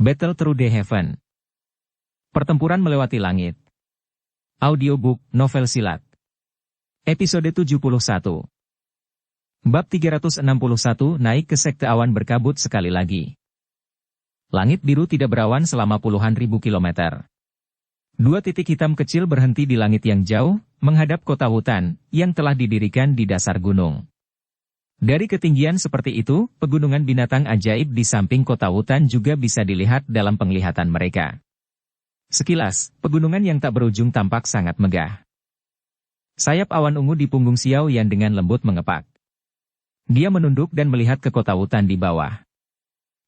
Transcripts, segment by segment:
Battle Through the Heaven. Pertempuran melewati langit. Audiobook, novel silat. Episode 71. Bab 361 naik ke sekte awan berkabut sekali lagi. Langit biru tidak berawan selama puluhan ribu kilometer. Dua titik hitam kecil berhenti di langit yang jauh, menghadap kota hutan, yang telah didirikan di dasar gunung. Dari ketinggian seperti itu, pegunungan binatang ajaib di samping kota hutan juga bisa dilihat dalam penglihatan mereka. Sekilas, pegunungan yang tak berujung tampak sangat megah. Sayap awan ungu di punggung Xiao Yan dengan lembut mengepak. Dia menunduk dan melihat ke kota hutan di bawah.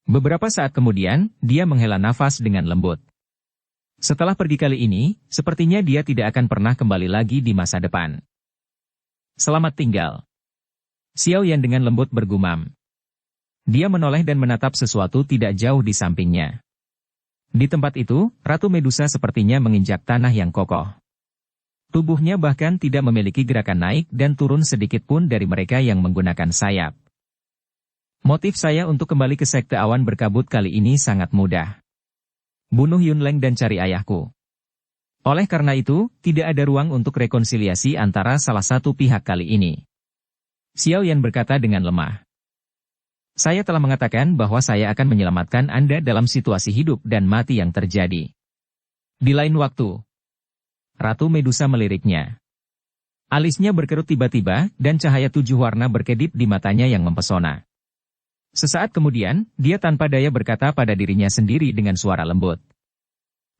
Beberapa saat kemudian, dia menghela nafas dengan lembut. Setelah pergi kali ini, sepertinya dia tidak akan pernah kembali lagi di masa depan. Selamat tinggal. Xiao Yan dengan lembut bergumam. Dia menoleh dan menatap sesuatu tidak jauh di sampingnya. Di tempat itu, Ratu Medusa sepertinya menginjak tanah yang kokoh. Tubuhnya bahkan tidak memiliki gerakan naik dan turun sedikit pun dari mereka yang menggunakan sayap. Motif saya untuk kembali ke sekte awan berkabut kali ini sangat mudah. Bunuh Yunleng dan cari ayahku. Oleh karena itu, tidak ada ruang untuk rekonsiliasi antara salah satu pihak kali ini. Xiao Yan berkata dengan lemah. Saya telah mengatakan bahwa saya akan menyelamatkan Anda dalam situasi hidup dan mati yang terjadi. Di lain waktu. Ratu Medusa meliriknya. Alisnya berkerut tiba-tiba, dan cahaya 7 warna berkedip di matanya yang mempesona. Sesaat kemudian, dia tanpa daya berkata pada dirinya sendiri dengan suara lembut.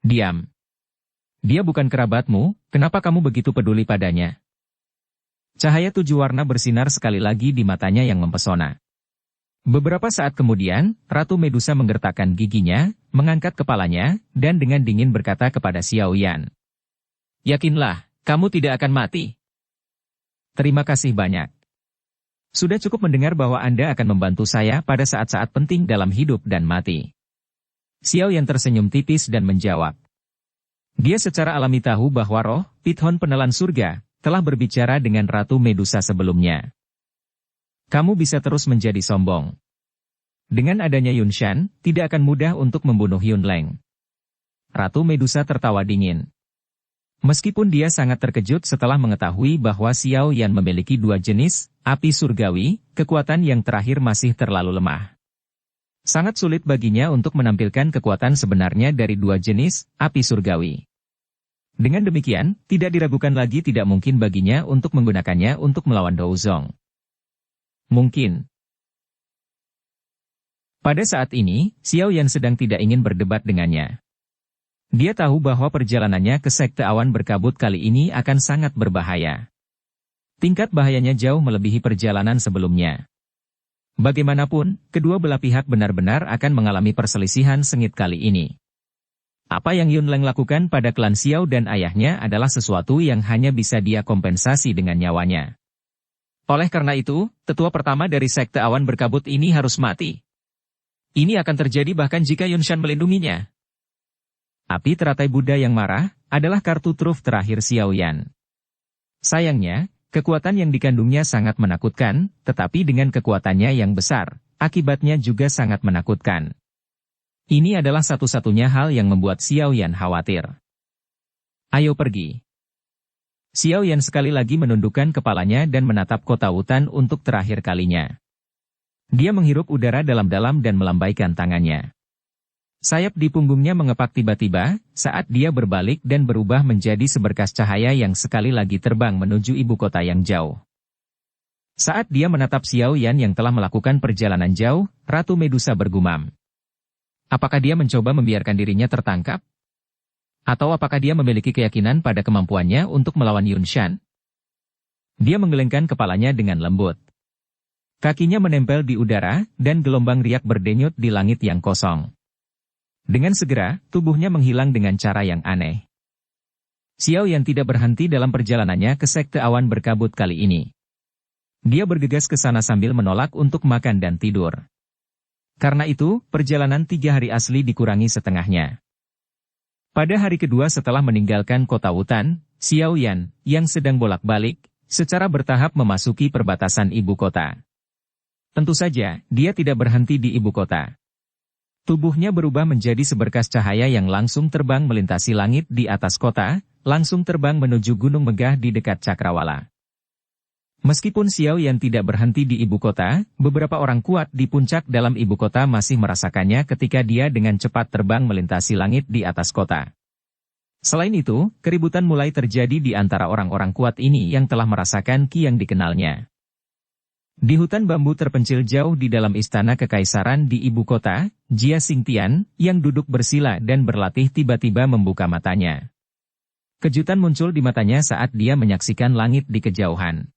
Diam. Dia bukan kerabatmu, kenapa kamu begitu peduli padanya? Cahaya 7 warna bersinar sekali lagi di matanya yang mempesona. Beberapa saat kemudian, Ratu Medusa menggertakkan giginya, mengangkat kepalanya, dan dengan dingin berkata kepada Xiao Yan. Yakinlah, kamu tidak akan mati. Terima kasih banyak. Sudah cukup mendengar bahwa Anda akan membantu saya pada saat-saat penting dalam hidup dan mati. Xiao Yan tersenyum tipis dan menjawab. Dia secara alami tahu bahwa roh, Pithon penelan surga, telah berbicara dengan Ratu Medusa sebelumnya. Kamu bisa terus menjadi sombong. Dengan adanya Yunshan, tidak akan mudah untuk membunuh Yunleng. Ratu Medusa tertawa dingin. Meskipun dia sangat terkejut setelah mengetahui bahwa Xiao Yan memiliki 2 jenis, api surgawi, kekuatan yang terakhir masih terlalu lemah. Sangat sulit baginya untuk menampilkan kekuatan sebenarnya dari 2 jenis, api surgawi. Dengan demikian, tidak diragukan lagi tidak mungkin baginya untuk menggunakannya untuk melawan Douzong. Mungkin. Pada saat ini, Xiao Yan sedang tidak ingin berdebat dengannya. Dia tahu bahwa perjalanannya ke sekte awan berkabut kali ini akan sangat berbahaya. Tingkat bahayanya jauh melebihi perjalanan sebelumnya. Bagaimanapun, kedua belah pihak benar-benar akan mengalami perselisihan sengit kali ini. Apa yang Yunleng lakukan pada klan Xiao dan ayahnya adalah sesuatu yang hanya bisa dia kompensasi dengan nyawanya. Oleh karena itu, tetua pertama dari sekte awan berkabut ini harus mati. Ini akan terjadi bahkan jika Yunshan melindunginya. Api teratai Buddha yang marah adalah kartu truf terakhir Xiao Yan. Sayangnya, kekuatan yang dikandungnya sangat menakutkan, tetapi dengan kekuatannya yang besar, akibatnya juga sangat menakutkan. Ini adalah satu-satunya hal yang membuat Xiao Yan khawatir. Ayo pergi. Xiao Yan sekali lagi menundukkan kepalanya dan menatap kota hutan untuk terakhir kalinya. Dia menghirup udara dalam-dalam dan melambaikan tangannya. Sayap di punggungnya mengepak tiba-tiba, saat dia berbalik dan berubah menjadi seberkas cahaya yang sekali lagi terbang menuju ibu kota yang jauh. Saat dia menatap Xiao Yan yang telah melakukan perjalanan jauh, Ratu Medusa bergumam. Apakah dia mencoba membiarkan dirinya tertangkap? Atau apakah dia memiliki keyakinan pada kemampuannya untuk melawan Yunshan? Dia menggelengkan kepalanya dengan lembut. Kakinya menempel di udara, dan gelombang riak berdenyut di langit yang kosong. Dengan segera, tubuhnya menghilang dengan cara yang aneh. Xiao Yan tidak berhenti dalam perjalanannya ke sekte awan berkabut kali ini. Dia bergegas ke sana sambil menolak untuk makan dan tidur. Karena itu, perjalanan 3 hari asli dikurangi setengahnya. Pada hari kedua setelah meninggalkan kota hutan, Xiao Yan, yang sedang bolak-balik, secara bertahap memasuki perbatasan ibu kota. Tentu saja, dia tidak berhenti di ibu kota. Tubuhnya berubah menjadi seberkas cahaya yang langsung terbang melintasi langit di atas kota, langsung terbang menuju gunung megah di dekat Cakrawala. Meskipun Xiao Yan tidak berhenti di ibu kota, beberapa orang kuat di puncak dalam ibu kota masih merasakannya ketika dia dengan cepat terbang melintasi langit di atas kota. Selain itu, keributan mulai terjadi di antara orang-orang kuat ini yang telah merasakan ki yang dikenalnya. Di hutan bambu terpencil jauh di dalam istana kekaisaran di ibu kota, Jia Xingtian, yang duduk bersila dan berlatih tiba-tiba membuka matanya. Kejutan muncul di matanya saat dia menyaksikan langit di kejauhan.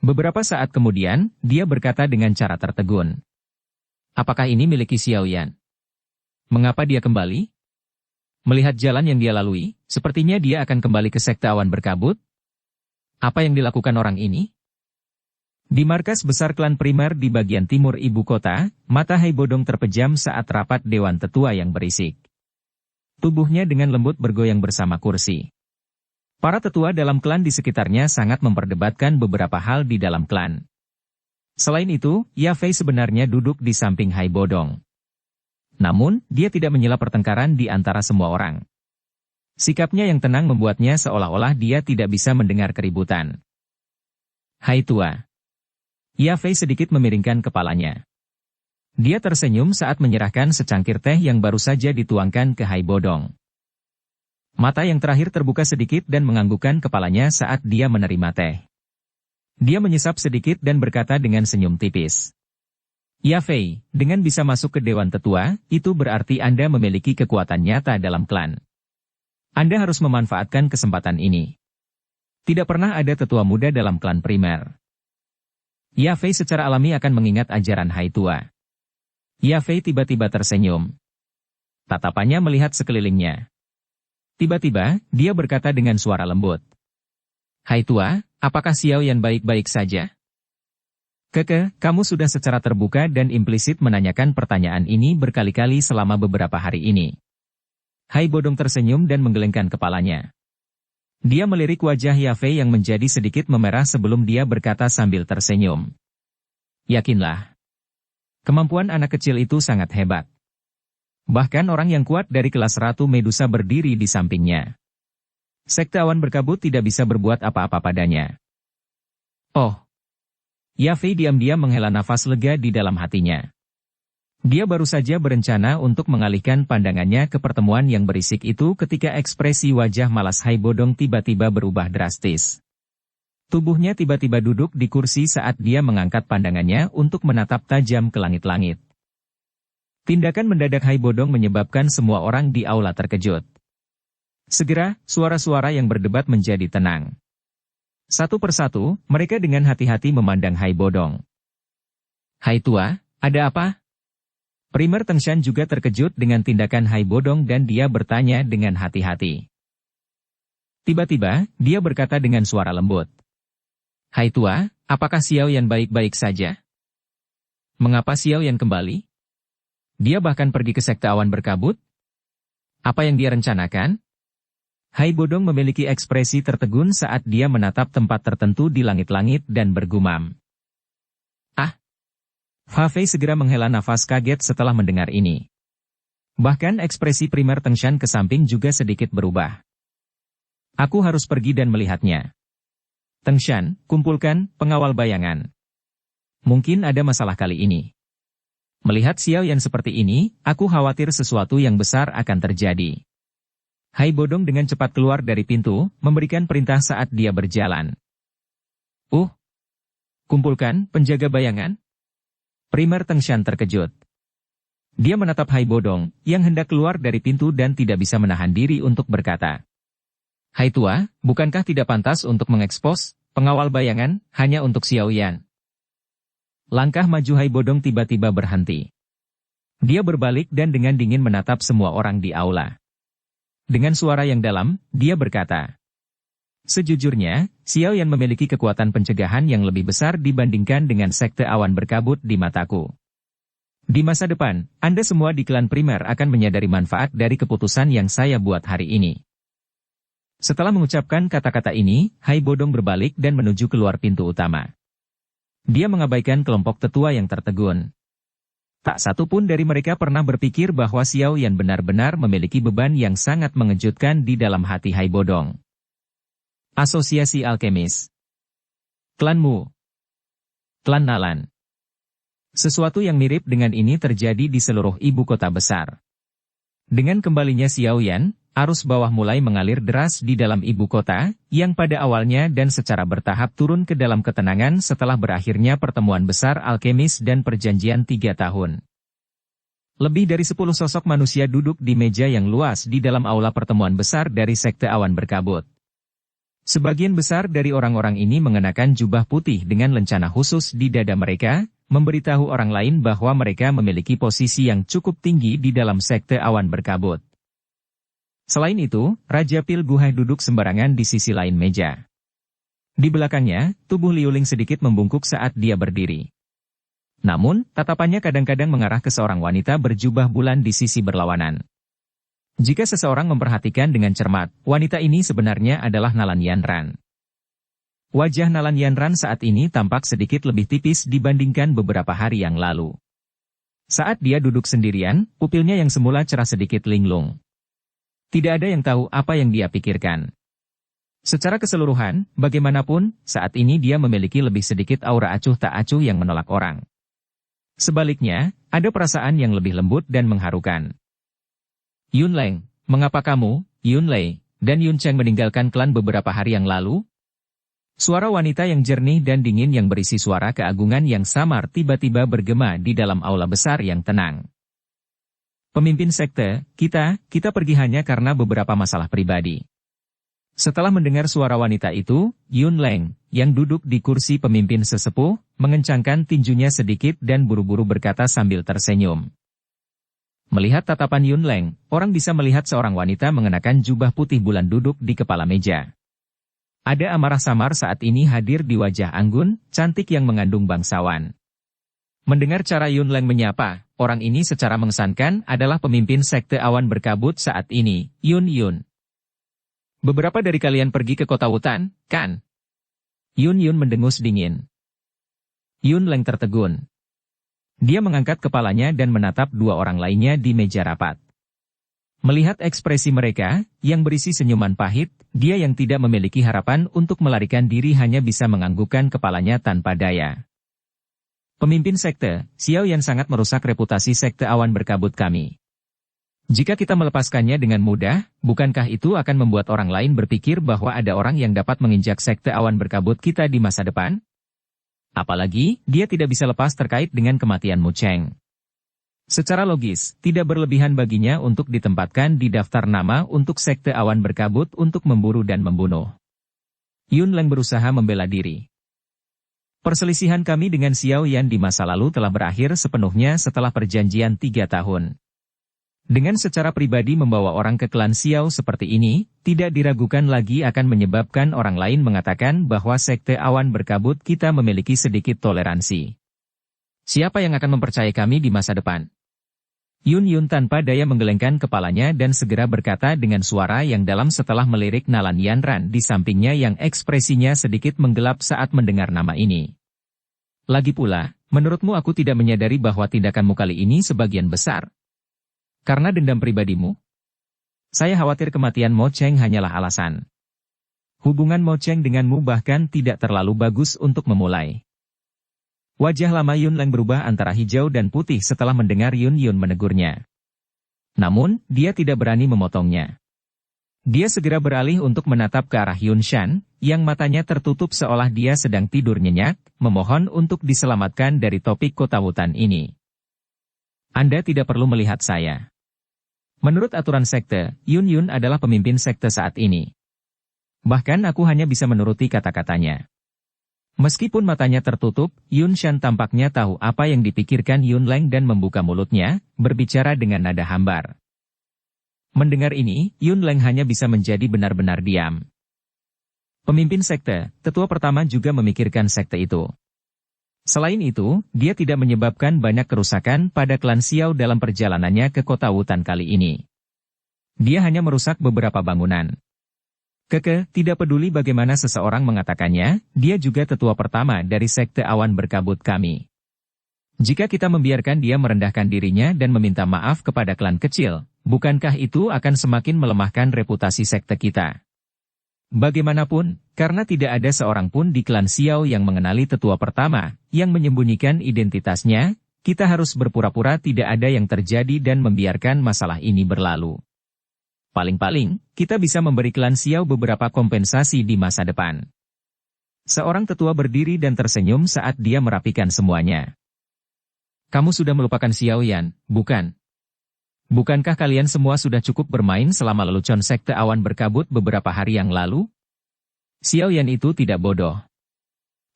Beberapa saat kemudian, dia berkata dengan cara tertegun. Apakah ini milik Xiao Yan? Mengapa dia kembali? Melihat jalan yang dia lalui, sepertinya dia akan kembali ke sekte awan berkabut. Apa yang dilakukan orang ini? Di markas besar klan primer di bagian timur ibu kota, mata Hai Bodong terpejam saat rapat dewan tetua yang berisik. Tubuhnya dengan lembut bergoyang bersama kursi. Para tetua dalam klan di sekitarnya sangat memperdebatkan beberapa hal di dalam klan. Selain itu, Ya Fei sebenarnya duduk di samping Hai Bodong. Namun, dia tidak menyela pertengkaran di antara semua orang. Sikapnya yang tenang membuatnya seolah-olah dia tidak bisa mendengar keributan. Hai tua. Ya Fei sedikit memiringkan kepalanya. Dia tersenyum saat menyerahkan secangkir teh yang baru saja dituangkan ke Hai Bodong. Mata yang terakhir terbuka sedikit dan menganggukkan kepalanya saat dia menerima teh. Dia menyesap sedikit dan berkata dengan senyum tipis. Ya Fei, dengan bisa masuk ke Dewan Tetua, itu berarti Anda memiliki kekuatan nyata dalam klan. Anda harus memanfaatkan kesempatan ini. Tidak pernah ada tetua muda dalam klan primer. Ya Fei secara alami akan mengingat ajaran Hai Tua. Ya Fei tiba-tiba tersenyum. Tatapannya melihat sekelilingnya. Tiba-tiba, dia berkata dengan suara lembut. Hai Tua, apakah Xiao Yan baik-baik saja? Kamu sudah secara terbuka dan implisit menanyakan pertanyaan ini berkali-kali selama beberapa hari ini. Hai Bodong tersenyum dan menggelengkan kepalanya. Dia melirik wajah Ya Fei yang menjadi sedikit memerah sebelum dia berkata sambil tersenyum. Yakinlah. Kemampuan anak kecil itu sangat hebat. Bahkan orang yang kuat dari kelas Ratu Medusa berdiri di sampingnya. Sekte awan berkabut tidak bisa berbuat apa-apa padanya. Oh. Ya Fei diam-diam menghela nafas lega di dalam hatinya. Dia baru saja berencana untuk mengalihkan pandangannya ke pertemuan yang berisik itu ketika ekspresi wajah malas Hai Bodong tiba-tiba berubah drastis. Tubuhnya tiba-tiba duduk di kursi saat dia mengangkat pandangannya untuk menatap tajam ke langit-langit. Tindakan mendadak Hai Bodong menyebabkan semua orang di aula terkejut. Segera, suara-suara yang berdebat menjadi tenang. Satu persatu, mereka dengan hati-hati memandang Hai Bodong. Hai Tua, ada apa? Primer Tengshan juga terkejut dengan tindakan Hai Bodong dan dia bertanya dengan hati-hati. Tiba-tiba, dia berkata dengan suara lembut. Hai Tua, apakah Xiao Yan baik-baik saja? Mengapa Xiao Yan kembali? Dia bahkan pergi ke sekte awan berkabut? Apa yang dia rencanakan? Hai Bodong memiliki ekspresi tertegun saat dia menatap tempat tertentu di langit-langit dan bergumam. Ah! Fa Fei segera menghela nafas kaget setelah mendengar ini. Bahkan ekspresi primer Tengshan ke samping juga sedikit berubah. Aku harus pergi dan melihatnya. Tengshan, kumpulkan pengawal bayangan. Mungkin ada masalah kali ini. Melihat Xiao Yan seperti ini, aku khawatir sesuatu yang besar akan terjadi. Hai Bodong dengan cepat keluar dari pintu, memberikan perintah saat dia berjalan. Kumpulkan penjaga bayangan. Primer Tengshan terkejut. Dia menatap Hai Bodong, yang hendak keluar dari pintu dan tidak bisa menahan diri untuk berkata. Hai Tua, bukankah tidak pantas untuk mengekspos pengawal bayangan hanya untuk Xiao Yan? Langkah maju Hai Bodong tiba-tiba berhenti. Dia berbalik dan dengan dingin menatap semua orang di aula. Dengan suara yang dalam, dia berkata. Sejujurnya, Xiao Yan memiliki kekuatan pencegahan yang lebih besar dibandingkan dengan sekte awan berkabut di mataku. Di masa depan, Anda semua di klan primer akan menyadari manfaat dari keputusan yang saya buat hari ini. Setelah mengucapkan kata-kata ini, Hai Bodong berbalik dan menuju keluar pintu utama. Dia mengabaikan kelompok tetua yang tertegun. Tak satu pun dari mereka pernah berpikir bahwa Xiao Yan benar-benar memiliki beban yang sangat mengejutkan di dalam hati Hai Bodong. Asosiasi Alkemis. Klan Mu. Klan Nalan. Sesuatu yang mirip dengan ini terjadi di seluruh ibu kota besar. Dengan kembalinya Xiao Yan, arus bawah mulai mengalir deras di dalam ibu kota, yang pada awalnya dan secara bertahap turun ke dalam ketenangan setelah berakhirnya pertemuan besar alkemis dan perjanjian 3 tahun. Lebih dari 10 sosok manusia duduk di meja yang luas di dalam aula pertemuan besar dari Sekte Awan Berkabut. Sebagian besar dari orang-orang ini mengenakan jubah putih dengan lencana khusus di dada mereka, memberitahu orang lain bahwa mereka memiliki posisi yang cukup tinggi di dalam Sekte Awan Berkabut. Selain itu, Raja Pil Guhai duduk sembarangan di sisi lain meja. Di belakangnya, tubuh Liu Ling sedikit membungkuk saat dia berdiri. Namun, tatapannya kadang-kadang mengarah ke seorang wanita berjubah bulan di sisi berlawanan. Jika seseorang memperhatikan dengan cermat, wanita ini sebenarnya adalah Nalan Yanran. Wajah Nalan Yanran saat ini tampak sedikit lebih tipis dibandingkan beberapa hari yang lalu. Saat dia duduk sendirian, pupilnya yang semula cerah sedikit linglung. Tidak ada yang tahu apa yang dia pikirkan. Secara keseluruhan, bagaimanapun, saat ini dia memiliki lebih sedikit aura acuh tak acuh yang menolak orang. Sebaliknya, ada perasaan yang lebih lembut dan mengharukan. Yun Leng, mengapa kamu, Yun Lei, dan Yun Cheng meninggalkan klan beberapa hari yang lalu? Suara wanita yang jernih dan dingin yang berisi suara keagungan yang samar tiba-tiba bergema di dalam aula besar yang tenang. Pemimpin sekte, kita pergi hanya karena beberapa masalah pribadi. Setelah mendengar suara wanita itu, Yun Leng, yang duduk di kursi pemimpin sesepuh, mengencangkan tinjunya sedikit dan buru-buru berkata sambil tersenyum. Melihat tatapan Yun Leng, orang bisa melihat seorang wanita mengenakan jubah putih bulan duduk di kepala meja. Ada amarah samar saat ini hadir di wajah anggun, cantik yang mengandung bangsawan. Mendengar cara Yun Leng menyapa, orang ini secara mengesankan adalah pemimpin Sekte Awan Berkabut saat ini, Yun. Beberapa dari kalian pergi ke kota hutan, kan? Yun mendengus dingin. Yun Leng tertegun. Dia mengangkat kepalanya dan menatap dua orang lainnya di meja rapat. Melihat ekspresi mereka, yang berisi senyuman pahit, dia yang tidak memiliki harapan untuk melarikan diri hanya bisa menganggukkan kepalanya tanpa daya. Pemimpin sekte, Xiao Yan sangat merusak reputasi Sekte Awan Berkabut kami. Jika kita melepaskannya dengan mudah, bukankah itu akan membuat orang lain berpikir bahwa ada orang yang dapat menginjak Sekte Awan Berkabut kita di masa depan? Apalagi, dia tidak bisa lepas terkait dengan kematian Mu Cheng. Secara logis, tidak berlebihan baginya untuk ditempatkan di daftar nama untuk Sekte Awan Berkabut untuk memburu dan membunuh. Yun Leng berusaha membela diri. Perselisihan kami dengan Xiao Yan di masa lalu telah berakhir sepenuhnya setelah perjanjian 3 tahun. Dengan secara pribadi membawa orang ke klan Xiao seperti ini, tidak diragukan lagi akan menyebabkan orang lain mengatakan bahwa Sekte Awan Berkabut kita memiliki sedikit toleransi. Siapa yang akan mempercayai kami di masa depan? Yun tanpa daya menggelengkan kepalanya dan segera berkata dengan suara yang dalam setelah melirik Nalan Yanran di sampingnya yang ekspresinya sedikit menggelap saat mendengar nama ini. Lagi pula, menurutmu aku tidak menyadari bahwa tindakanmu kali ini sebagian besar karena dendam pribadimu? Saya khawatir kematian Mo Cheng hanyalah alasan. Hubungan Mo Cheng denganmu bahkan tidak terlalu bagus untuk memulai. Wajah lama Yun Leng berubah antara hijau dan putih setelah mendengar Yun menegurnya. Namun, dia tidak berani memotongnya. Dia segera beralih untuk menatap ke arah Yun Shan, yang matanya tertutup seolah dia sedang tidur nyenyak, memohon untuk diselamatkan dari topik kota hutan ini. Anda tidak perlu melihat saya. Menurut aturan sekte, Yun adalah pemimpin sekte saat ini. Bahkan aku hanya bisa menuruti kata-katanya. Meskipun matanya tertutup, Yun Shan tampaknya tahu apa yang dipikirkan Yun Leng dan membuka mulutnya, berbicara dengan nada hambar. Mendengar ini, Yun Leng hanya bisa menjadi benar-benar diam. Pemimpin sekte, tetua pertama juga memikirkan sekte itu. Selain itu, dia tidak menyebabkan banyak kerusakan pada klan Xiao dalam perjalanannya ke kota hutan kali ini. Dia hanya merusak beberapa bangunan. Tidak peduli bagaimana seseorang mengatakannya, dia juga tetua pertama dari Sekte Awan Berkabut kami. Jika kita membiarkan dia merendahkan dirinya dan meminta maaf kepada klan kecil, bukankah itu akan semakin melemahkan reputasi sekte kita? Bagaimanapun, karena tidak ada seorang pun di klan Xiao yang mengenali tetua pertama, yang menyembunyikan identitasnya, kita harus berpura-pura tidak ada yang terjadi dan membiarkan masalah ini berlalu. Paling-paling, kita bisa memberi klan Xiao beberapa kompensasi di masa depan. Seorang tetua berdiri dan tersenyum saat dia merapikan semuanya. Kamu sudah melupakan Xiao Yan, bukan? Bukankah kalian semua sudah cukup bermain selama lelucon sekte awan berkabut beberapa hari yang lalu? Xiao Yan itu tidak bodoh.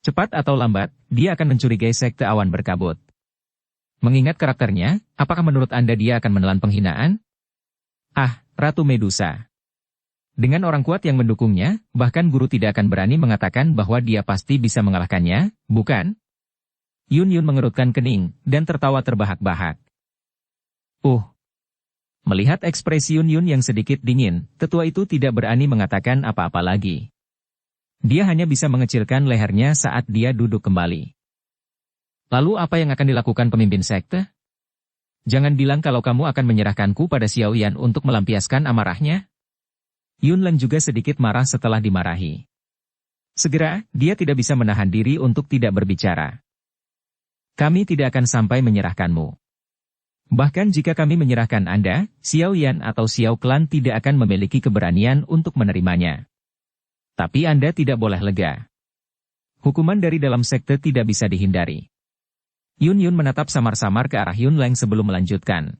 Cepat atau lambat, dia akan mencurigai sekte awan berkabut. Mengingat karakternya, apakah menurut Anda dia akan menelan penghinaan? Ah, Ratu Medusa. Dengan orang kuat yang mendukungnya, bahkan guru tidak akan berani mengatakan bahwa dia pasti bisa mengalahkannya, bukan? Yun Yun mengerutkan kening, dan tertawa terbahak-bahak. Melihat ekspresi Yun Yun yang sedikit dingin, tetua itu tidak berani mengatakan apa-apa lagi. Dia hanya bisa mengecilkan lehernya saat dia duduk kembali. Lalu apa yang akan dilakukan pemimpin sekte? Jangan bilang kalau kamu akan menyerahkanku pada Xiao Yan untuk melampiaskan amarahnya. Yun Leng juga sedikit marah setelah dimarahi. Segera, dia tidak bisa menahan diri untuk tidak berbicara. Kami tidak akan sampai menyerahkanmu. Bahkan jika kami menyerahkan Anda, Xiao Yan atau Xiao Klan tidak akan memiliki keberanian untuk menerimanya. Tapi Anda tidak boleh lega. Hukuman dari dalam sekte tidak bisa dihindari. Yun Yun menatap samar-samar ke arah Yun Leng sebelum melanjutkan.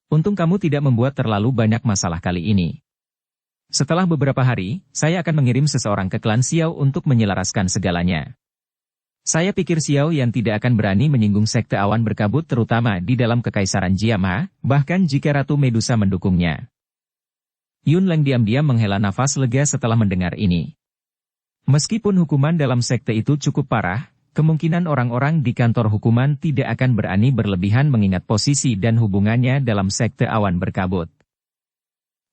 Untung kamu tidak membuat terlalu banyak masalah kali ini. Setelah beberapa hari, saya akan mengirim seseorang ke klan Xiao untuk menyelaraskan segalanya. Saya pikir Xiao Yan tidak akan berani menyinggung sekte awan berkabut terutama di dalam kekaisaran Jiama, bahkan jika Ratu Medusa mendukungnya. Yun Leng diam-diam menghela nafas lega setelah mendengar ini. Meskipun hukuman dalam sekte itu cukup parah, kemungkinan orang-orang di kantor hukuman tidak akan berani berlebihan mengingat posisi dan hubungannya dalam sekte awan berkabut.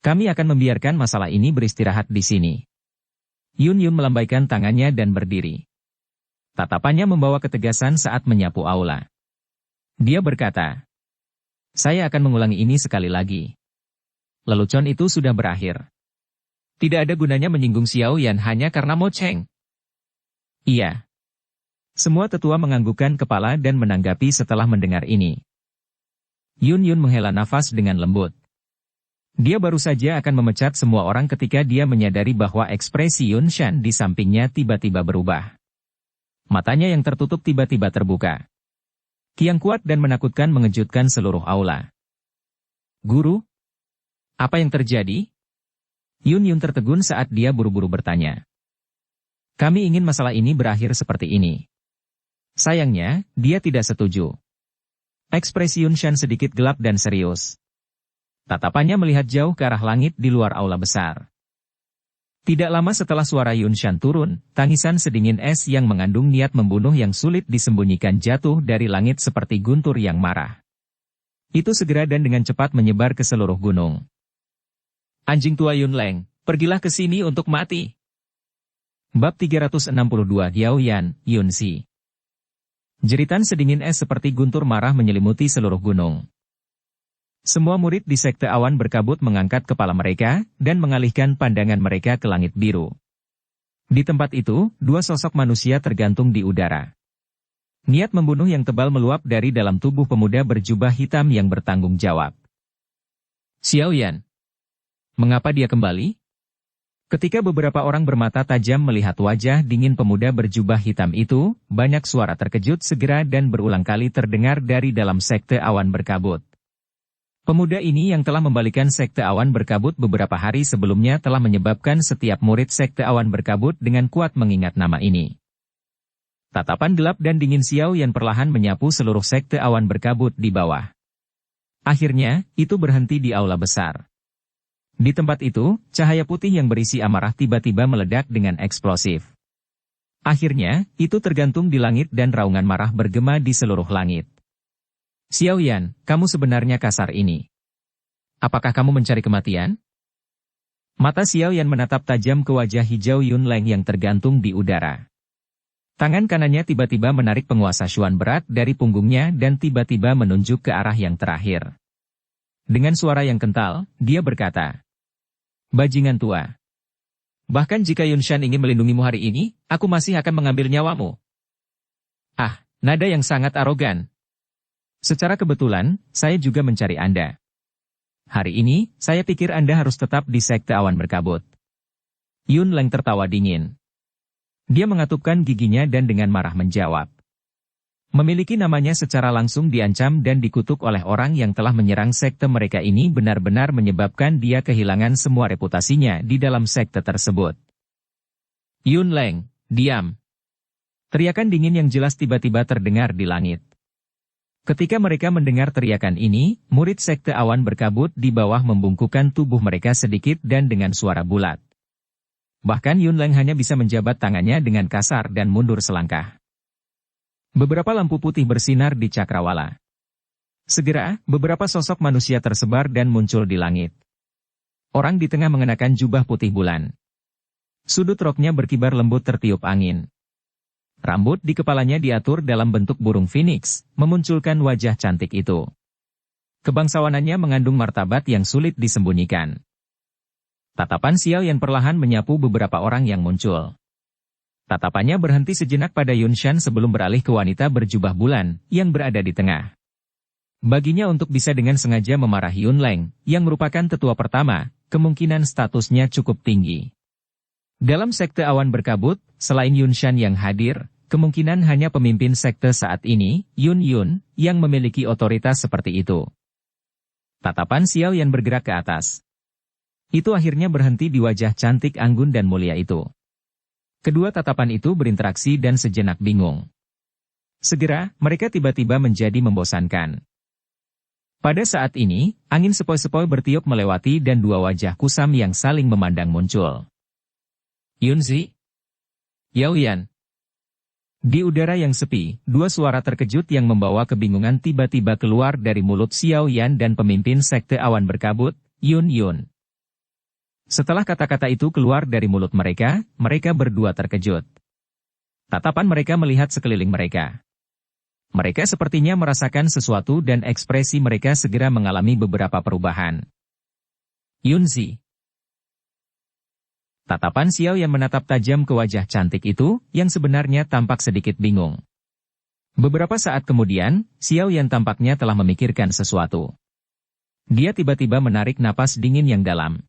Kami akan membiarkan masalah ini beristirahat di sini. Yun Yun melambaikan tangannya dan berdiri. Tatapannya membawa ketegasan saat menyapu aula. Dia berkata, saya akan mengulangi ini sekali lagi. Lelucon itu sudah berakhir. Tidak ada gunanya menyinggung Xiao Yan hanya karena Mo Cheng. Iya. Semua tetua menganggukkan kepala dan menanggapi setelah mendengar ini. Yun Yun menghela nafas dengan lembut. Dia baru saja akan memecat semua orang ketika dia menyadari bahwa ekspresi Yun Shan di sampingnya tiba-tiba berubah. Matanya yang tertutup tiba-tiba terbuka. Kiang kuat dan menakutkan mengejutkan seluruh aula. Guru? Apa yang terjadi? Yun Yun tertegun saat dia buru-buru bertanya. Kami ingin masalah ini berakhir seperti ini. Sayangnya, dia tidak setuju. Ekspresi Yun Shan sedikit gelap dan serius. Tatapannya melihat jauh ke arah langit di luar aula besar. Tidak lama setelah suara Yun Shan turun, tangisan sedingin es yang mengandung niat membunuh yang sulit disembunyikan jatuh dari langit seperti guntur yang marah. Itu segera dan dengan cepat menyebar ke seluruh gunung. Anjing tua Yun Leng, pergilah ke sini untuk mati. Bab 362 Yao Yan, Yun Si. Jeritan sedingin es seperti guntur marah menyelimuti seluruh gunung. Semua murid di sekte awan berkabut mengangkat kepala mereka, dan mengalihkan pandangan mereka ke langit biru. Di tempat itu, dua sosok manusia tergantung di udara. Niat membunuh yang tebal meluap dari dalam tubuh pemuda berjubah hitam yang bertanggung jawab. Xiao Yan. Mengapa dia kembali? Ketika beberapa orang bermata tajam melihat wajah dingin pemuda berjubah hitam itu, banyak suara terkejut segera dan berulang kali terdengar dari dalam sekte awan berkabut. Pemuda ini yang telah membalikan sekte awan berkabut beberapa hari sebelumnya telah menyebabkan setiap murid sekte awan berkabut dengan kuat mengingat nama ini. Tatapan gelap dan dingin Xiao Yan perlahan menyapu seluruh sekte awan berkabut di bawah. Akhirnya, itu berhenti di aula besar. Di tempat itu, cahaya putih yang berisi amarah tiba-tiba meledak dengan eksplosif. Akhirnya, itu tergantung di langit dan raungan marah bergema di seluruh langit. Xiao Yan, kamu sebenarnya kasar ini. Apakah kamu mencari kematian? Mata Xiao Yan menatap tajam ke wajah hijau Yun Leng yang tergantung di udara. Tangan kanannya tiba-tiba menarik penguasa Xuan berat dari punggungnya dan tiba-tiba menunjuk ke arah yang terakhir. Dengan suara yang kental, dia berkata, "Bajingan tua. Bahkan jika Yunshan ingin melindungimu hari ini, aku masih akan mengambil nyawamu." Ah, nada yang sangat arogan. Secara kebetulan, saya juga mencari Anda. Hari ini, saya pikir Anda harus tetap di Sekte Awan Berkabut. Yun Leng tertawa dingin. Dia mengatupkan giginya dan dengan marah menjawab. Memiliki namanya secara langsung diancam dan dikutuk oleh orang yang telah menyerang sekte mereka ini benar-benar menyebabkan dia kehilangan semua reputasinya di dalam sekte tersebut. "Yun Leng, diam!" Teriakan dingin yang jelas tiba-tiba terdengar di langit. Ketika mereka mendengar teriakan ini, murid Sekte Awan Berkabut di bawah membungkukkan tubuh mereka sedikit dan dengan suara bulat. Bahkan Yun Leng hanya bisa menjabat tangannya dengan kasar dan mundur selangkah. Beberapa lampu putih bersinar di cakrawala. Segera, beberapa sosok manusia tersebar dan muncul di langit. Orang di tengah mengenakan jubah putih bulan. Sudut roknya berkibar lembut tertiup angin. Rambut di kepalanya diatur dalam bentuk burung phoenix, memunculkan wajah cantik itu. Kebangsawanannya mengandung martabat yang sulit disembunyikan. Tatapan Xiao Yan perlahan menyapu beberapa orang yang muncul. Tatapannya berhenti sejenak pada Yunshan sebelum beralih ke wanita berjubah bulan, yang berada di tengah. Baginya untuk bisa dengan sengaja memarahi Yun Leng, yang merupakan tetua pertama, kemungkinan statusnya cukup tinggi. Dalam Sekte Awan Berkabut, selain Yunshan yang hadir, kemungkinan hanya pemimpin sekte saat ini, Yun Yun, yang memiliki otoritas seperti itu. Tatapan Xiao Yan bergerak ke atas. Itu akhirnya berhenti di wajah cantik anggun dan mulia itu. Kedua tatapan itu berinteraksi dan sejenak bingung. Segera, mereka tiba-tiba menjadi membosankan. Pada saat ini, angin sepoi-sepoi bertiup melewati dan dua wajah kusam yang saling memandang muncul. "Yunzi? Yao Yan." Di udara yang sepi, dua suara terkejut yang membawa kebingungan tiba-tiba keluar dari mulut Xiao Yan dan pemimpin Sekte Awan Berkabut, Yun Yun. Setelah kata-kata itu keluar dari mulut mereka, mereka berdua terkejut. Tatapan mereka melihat sekeliling mereka. Mereka sepertinya merasakan sesuatu dan ekspresi mereka segera mengalami beberapa perubahan. "Yunzi." Tatapan Xiao yang menatap tajam ke wajah cantik itu, yang sebenarnya tampak sedikit bingung. Beberapa saat kemudian, Xiao Yan tampaknya telah memikirkan sesuatu. Dia tiba-tiba menarik napas dingin yang dalam.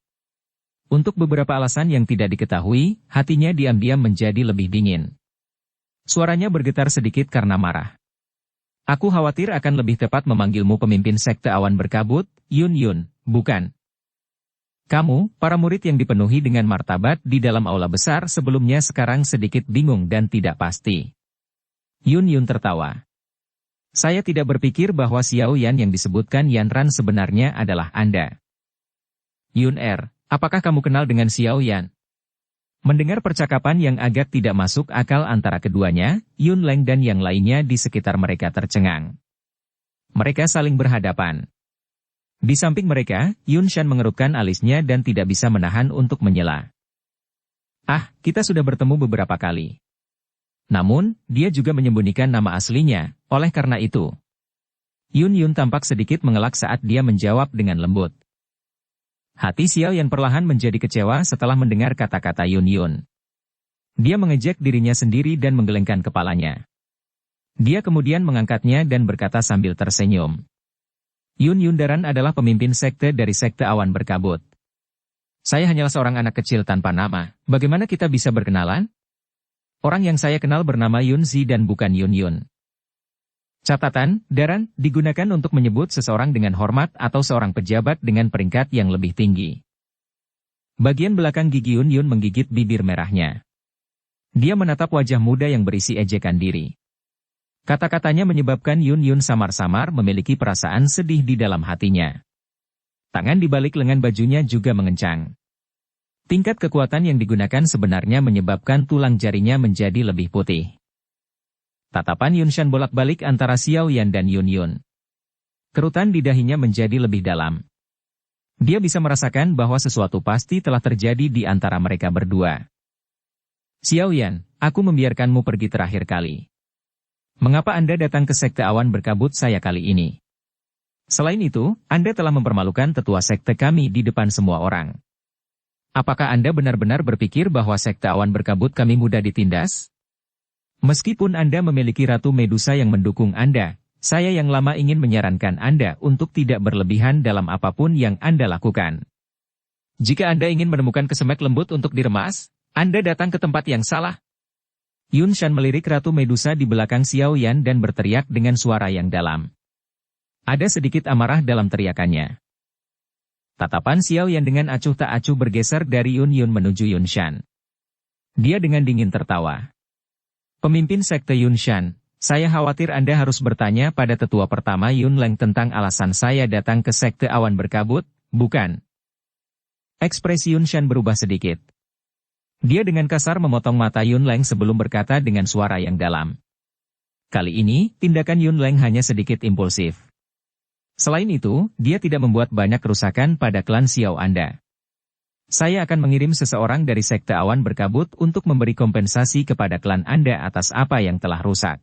Untuk beberapa alasan yang tidak diketahui, hatinya diam-diam menjadi lebih dingin. Suaranya bergetar sedikit karena marah. "Aku khawatir akan lebih tepat memanggilmu pemimpin Sekte Awan Berkabut, Yun Yun, bukan? Kamu, para murid yang dipenuhi dengan martabat di dalam aula besar sebelumnya sekarang sedikit bingung dan tidak pasti." Yun Yun tertawa. "Saya tidak berpikir bahwa Xiao Yan yang disebutkan Yanran sebenarnya adalah Anda." "Yun apakah kamu kenal dengan Xiao Yan?" Mendengar percakapan yang agak tidak masuk akal antara keduanya, Yun Leng dan yang lainnya di sekitar mereka tercengang. Mereka saling berhadapan. Di samping mereka, Yunshan mengerutkan alisnya dan tidak bisa menahan untuk menyela. "Ah, kita sudah bertemu beberapa kali." Namun, dia juga menyembunyikan nama aslinya, oleh karena itu. Yun Yun tampak sedikit mengelak saat dia menjawab dengan lembut. Hati Xiao Yan perlahan menjadi kecewa setelah mendengar kata-kata Yun Yun. Dia mengejek dirinya sendiri dan menggelengkan kepalanya. Dia kemudian mengangkatnya dan berkata sambil tersenyum. "Yun Yundaran adalah pemimpin sekte dari Sekte Awan Berkabut. Saya hanyalah seorang anak kecil tanpa nama, bagaimana kita bisa berkenalan? Orang yang saya kenal bernama Yun Zi dan bukan Yun Yun." Catatan, Daran, digunakan untuk menyebut seseorang dengan hormat atau seorang pejabat dengan peringkat yang lebih tinggi. Bagian belakang gigi Yun Yun menggigit bibir merahnya. Dia menatap wajah muda yang berisi ejekan diri. Kata-katanya menyebabkan Yun Yun samar-samar memiliki perasaan sedih di dalam hatinya. Tangan di balik lengan bajunya juga mengencang. Tingkat kekuatan yang digunakan sebenarnya menyebabkan tulang jarinya menjadi lebih putih. Tatapan Yunshan bolak-balik antara Xiao Yan dan Yun Yun. Kerutan di dahinya menjadi lebih dalam. Dia bisa merasakan bahwa sesuatu pasti telah terjadi di antara mereka berdua. Xiao Yan, aku membiarkanmu pergi terakhir kali. Mengapa Anda datang ke sekte awan berkabut saya kali ini? Selain itu, Anda telah mempermalukan tetua sekte kami di depan semua orang. Apakah Anda benar-benar berpikir bahwa sekte awan berkabut kami mudah ditindas? Meskipun Anda memiliki Ratu Medusa yang mendukung Anda, saya yang lama ingin menyarankan Anda untuk tidak berlebihan dalam apapun yang Anda lakukan. Jika Anda ingin menemukan kesemek lembut untuk diremas, Anda datang ke tempat yang salah. Yun Shan melirik Ratu Medusa di belakang Xiao Yan dan berteriak dengan suara yang dalam. Ada sedikit amarah dalam teriakannya. Tatapan Xiao Yan dengan acuh tak acuh bergeser dari Yun Yun menuju Yun Shan. Dia dengan dingin tertawa. Pemimpin sekte Yun Shan, saya khawatir Anda harus bertanya pada tetua pertama Yun Leng tentang alasan saya datang ke sekte awan berkabut, bukan? Ekspresi Yun Shan berubah sedikit. Dia dengan kasar memotong mata Yun Leng sebelum berkata dengan suara yang dalam. Kali ini, tindakan Yun Leng hanya sedikit impulsif. Selain itu, dia tidak membuat banyak kerusakan pada klan Xiao Anda. Saya akan mengirim seseorang dari sekte awan berkabut untuk memberi kompensasi kepada klan Anda atas apa yang telah rusak.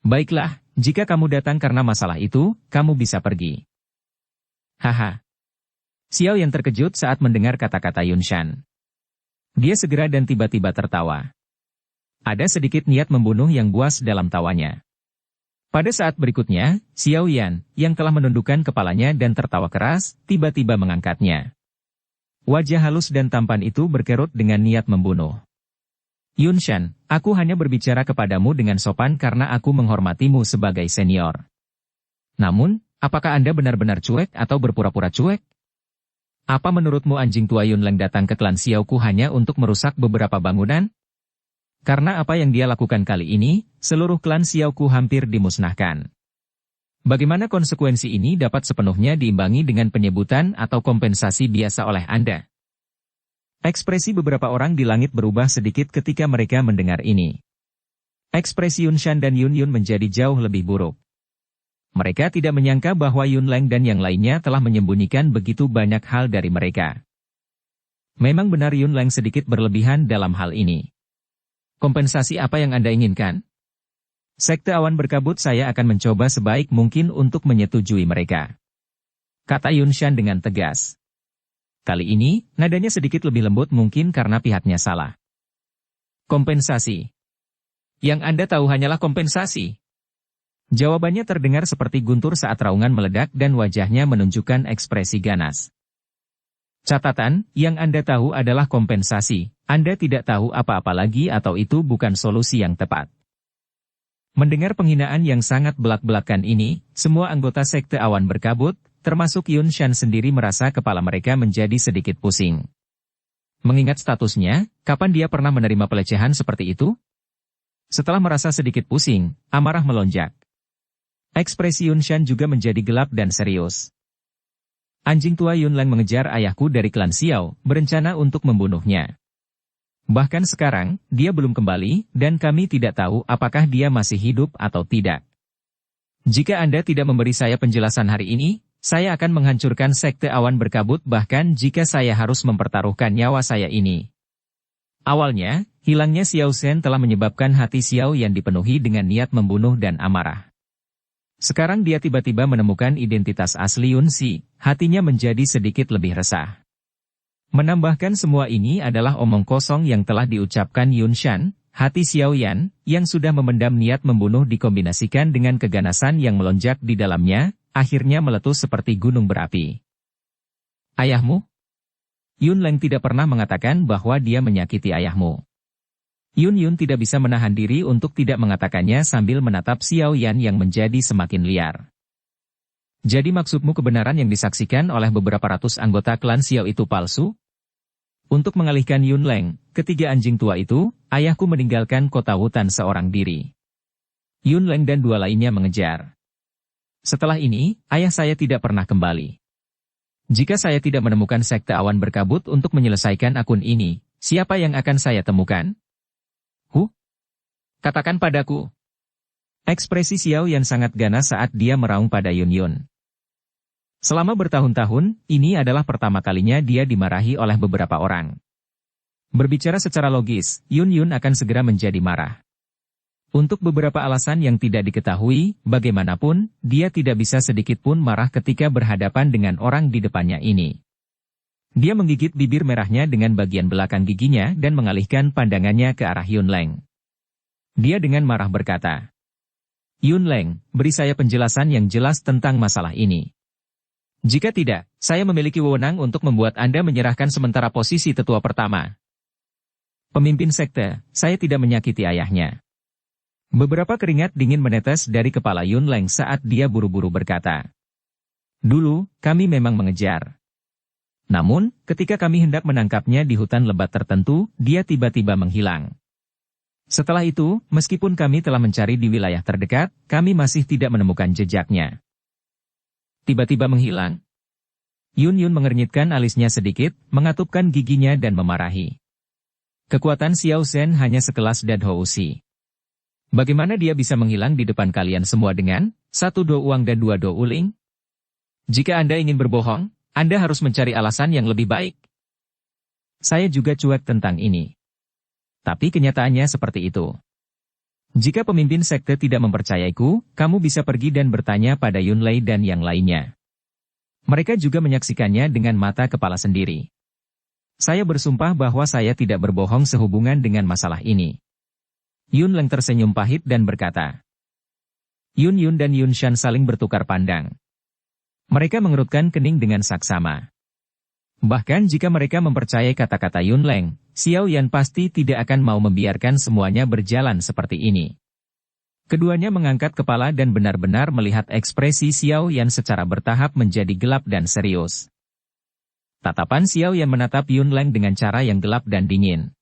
Baiklah, jika kamu datang karena masalah itu, kamu bisa pergi. Haha. Xiao yang terkejut saat mendengar kata-kata Yun Shan. Dia segera dan tiba-tiba tertawa. Ada sedikit niat membunuh yang buas dalam tawanya. Pada saat berikutnya, Xiao Yan, yang telah menundukkan kepalanya dan tertawa keras, tiba-tiba mengangkatnya. Wajah halus dan tampan itu berkerut dengan niat membunuh. Yun Shan, aku hanya berbicara kepadamu dengan sopan karena aku menghormatimu sebagai senior. Namun, apakah Anda benar-benar cuek atau berpura-pura cuek? Apa menurutmu anjing tua Yun Leng datang ke klan Xiaoku hanya untuk merusak beberapa bangunan? Karena apa yang dia lakukan kali ini, seluruh klan Xiaoku hampir dimusnahkan. Bagaimana konsekuensi ini dapat sepenuhnya diimbangi dengan penyebutan atau kompensasi biasa oleh Anda? Ekspresi beberapa orang di langit berubah sedikit ketika mereka mendengar ini. Ekspresi Yun Shan dan Yun Yun menjadi jauh lebih buruk. Mereka tidak menyangka bahwa Yun Leng dan yang lainnya telah menyembunyikan begitu banyak hal dari mereka. Memang benar Yun Leng sedikit berlebihan dalam hal ini. Kompensasi apa yang Anda inginkan? Sekte awan berkabut saya akan mencoba sebaik mungkin untuk menyetujui mereka. Kata Yun Shan dengan tegas. Kali ini, nadanya sedikit lebih lembut mungkin karena pihaknya salah. Kompensasi. Yang Anda tahu hanyalah kompensasi. Jawabannya terdengar seperti guntur saat raungan meledak dan wajahnya menunjukkan ekspresi ganas. Catatan, yang Anda tahu adalah kompensasi. Anda tidak tahu apa-apa lagi atau itu bukan solusi yang tepat. Mendengar penghinaan yang sangat belak-belakan ini, semua anggota sekte awan berkabut, termasuk Yun Shan sendiri merasa kepala mereka menjadi sedikit pusing. Mengingat statusnya, kapan dia pernah menerima pelecehan seperti itu? Setelah merasa sedikit pusing, amarah melonjak. Ekspresi Yun Shan juga menjadi gelap dan serius. Anjing tua Yun Leng mengejar ayahku dari klan Xiao, berencana untuk membunuhnya. Bahkan sekarang, dia belum kembali, dan kami tidak tahu apakah dia masih hidup atau tidak. Jika Anda tidak memberi saya penjelasan hari ini, saya akan menghancurkan sekte awan berkabut bahkan jika saya harus mempertaruhkan nyawa saya ini. Awalnya, hilangnya Xiao Shen telah menyebabkan hati Xiao yang dipenuhi dengan niat membunuh dan amarah. Sekarang dia tiba-tiba menemukan identitas asli Yun Xi, hatinya menjadi sedikit lebih resah. Menambahkan semua ini adalah omong kosong yang telah diucapkan Yun Shan, hati Xiao Yan, yang sudah memendam niat membunuh dikombinasikan dengan keganasan yang melonjak di dalamnya, akhirnya meletus seperti gunung berapi. Ayahmu? Yun Leng tidak pernah mengatakan bahwa dia menyakiti ayahmu. Yun Yun tidak bisa menahan diri untuk tidak mengatakannya sambil menatap Xiao Yan yang menjadi semakin liar. Jadi maksudmu kebenaran yang disaksikan oleh beberapa ratus anggota klan Xiao itu palsu? Untuk mengalihkan Yun Leng, ketiga anjing tua itu, ayahku meninggalkan kota hutan seorang diri. Yun Leng dan dua lainnya mengejar. Setelah ini, ayah saya tidak pernah kembali. Jika saya tidak menemukan sekte awan berkabut untuk menyelesaikan akun ini, siapa yang akan saya temukan? Katakan padaku. Ekspresi Xiao Yan sangat ganas saat dia meraung pada Yun Yun. Selama bertahun-tahun, ini adalah pertama kalinya dia dimarahi oleh beberapa orang. Berbicara secara logis, Yun Yun akan segera menjadi marah. Untuk beberapa alasan yang tidak diketahui, bagaimanapun, dia tidak bisa sedikit pun marah ketika berhadapan dengan orang di depannya ini. Dia menggigit bibir merahnya dengan bagian belakang giginya dan mengalihkan pandangannya ke arah Yun Leng. Dia dengan marah berkata, "Yun Leng, beri saya penjelasan yang jelas tentang masalah ini. Jika tidak, saya memiliki wewenang untuk membuat Anda menyerahkan sementara posisi tetua pertama." Pemimpin sekte, saya tidak menyakiti ayahnya. Beberapa keringat dingin menetes dari kepala Yun Leng saat dia buru-buru berkata, "Dulu, kami memang mengejar. Namun, ketika kami hendak menangkapnya di hutan lebat tertentu, dia tiba-tiba menghilang. Setelah itu, meskipun kami telah mencari di wilayah terdekat, kami masih tidak menemukan jejaknya." Tiba-tiba menghilang? Yun Yun mengernyitkan alisnya sedikit, mengatupkan giginya dan memarahi. Kekuatan Xiao Zhen hanya sekelas Dan Hou Si. Bagaimana dia bisa menghilang di depan kalian semua dengan 1 Do Uang dan 2 Do Uling? Jika Anda ingin berbohong, Anda harus mencari alasan yang lebih baik. Saya juga cuek tentang ini. Tapi kenyataannya seperti itu. Jika pemimpin sekte tidak mempercayaiku, kamu bisa pergi dan bertanya pada Yun Lei dan yang lainnya. Mereka juga menyaksikannya dengan mata kepala sendiri. Saya bersumpah bahwa saya tidak berbohong sehubungan dengan masalah ini. Yun Leng tersenyum pahit dan berkata. Yun Yun dan Yun Shan saling bertukar pandang. Mereka mengerutkan kening dengan saksama. Bahkan jika mereka mempercayai kata-kata Yun Leng, Xiao Yan pasti tidak akan mau membiarkan semuanya berjalan seperti ini. Keduanya mengangkat kepala dan benar-benar melihat ekspresi Xiao Yan secara bertahap menjadi gelap dan serius. Tatapan Xiao Yan menatap Yun Leng dengan cara yang gelap dan dingin.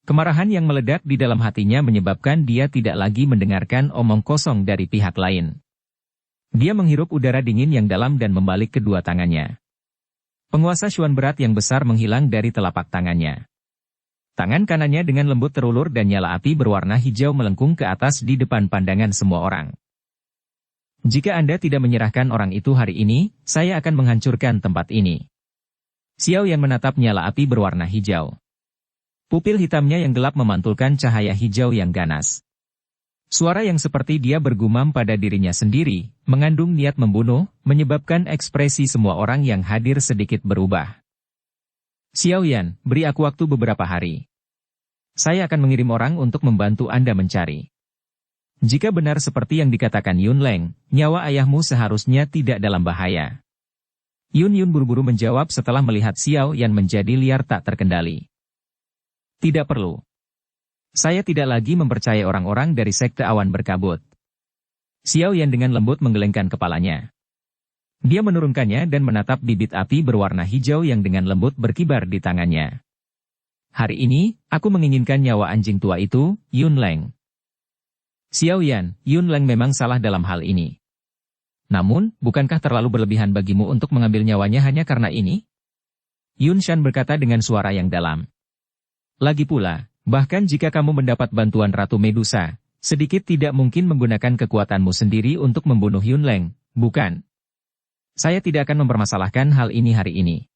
Kemarahan yang meledak di dalam hatinya menyebabkan dia tidak lagi mendengarkan omong kosong dari pihak lain. Dia menghirup udara dingin yang dalam dan membalik kedua tangannya. Penguasa Xuan berat yang besar menghilang dari telapak tangannya. Tangan kanannya dengan lembut terulur dan nyala api berwarna hijau melengkung ke atas di depan pandangan semua orang. Jika Anda tidak menyerahkan orang itu hari ini, saya akan menghancurkan tempat ini. Xiao Yan menatap nyala api berwarna hijau. Pupil hitamnya yang gelap memantulkan cahaya hijau yang ganas. Suara yang seperti dia bergumam pada dirinya sendiri, mengandung niat membunuh, menyebabkan ekspresi semua orang yang hadir sedikit berubah. Xiao Yan, beri aku waktu beberapa hari. Saya akan mengirim orang untuk membantu Anda mencari. Jika benar seperti yang dikatakan Yun Leng, nyawa ayahmu seharusnya tidak dalam bahaya. Yun Yun buru-buru menjawab setelah melihat Xiao Yan menjadi liar tak terkendali. Tidak perlu. Saya tidak lagi mempercayai orang-orang dari sekte awan berkabut. Xiao Yan dengan lembut menggelengkan kepalanya. Dia menurunkannya dan menatap bibit api berwarna hijau yang dengan lembut berkibar di tangannya. Hari ini, aku menginginkan nyawa anjing tua itu, Yun Leng. Xiao Yan, Yun Leng memang salah dalam hal ini. Namun, bukankah terlalu berlebihan bagimu untuk mengambil nyawanya hanya karena ini? Yun Shan berkata dengan suara yang dalam. Lagi pula, bahkan jika kamu mendapat bantuan Ratu Medusa, sedikit tidak mungkin menggunakan kekuatanmu sendiri untuk membunuh Yun Leng, bukan? Saya tidak akan mempermasalahkan hal ini hari ini.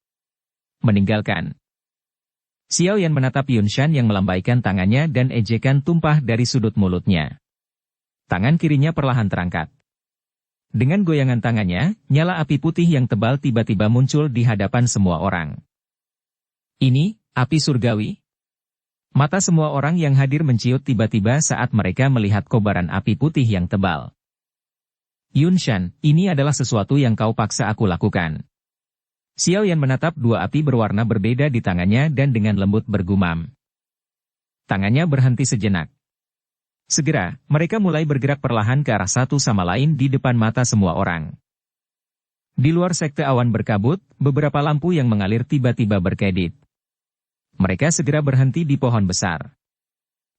Meninggalkan. Xiao Yan menatap Yun Shan yang melambaikan tangannya dan ejekan tumpah dari sudut mulutnya. Tangan kirinya perlahan terangkat. Dengan goyangan tangannya, nyala api putih yang tebal tiba-tiba muncul di hadapan semua orang. Ini, api surgawi? Mata semua orang yang hadir menciut tiba-tiba saat mereka melihat kobaran api putih yang tebal. Yun Shan, ini adalah sesuatu yang kau paksa aku lakukan. Xiao Yan menatap dua api berwarna berbeda di tangannya dan dengan lembut bergumam. Tangannya berhenti sejenak. Segera, mereka mulai bergerak perlahan ke arah satu sama lain di depan mata semua orang. Di luar sekte awan berkabut, beberapa lampu yang mengalir tiba-tiba berkedip. Mereka segera berhenti di pohon besar.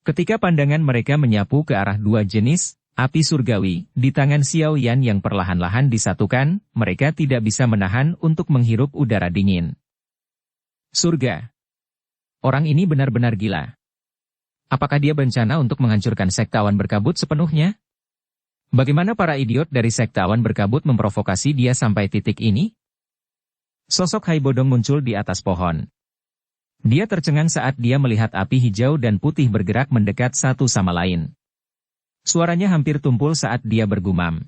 Ketika pandangan mereka menyapu ke arah dua jenis api surgawi di tangan Xiao Yan yang perlahan-lahan disatukan, mereka tidak bisa menahan untuk menghirup udara dingin. Surga. Orang ini benar-benar gila. Apakah dia berencana untuk menghancurkan sekte awan berkabut sepenuhnya? Bagaimana para idiot dari sekte awan berkabut memprovokasi dia sampai titik ini? Sosok Hai Bodong muncul di atas pohon. Dia tercengang saat dia melihat api hijau dan putih bergerak mendekat satu sama lain. Suaranya hampir tumpul saat dia bergumam.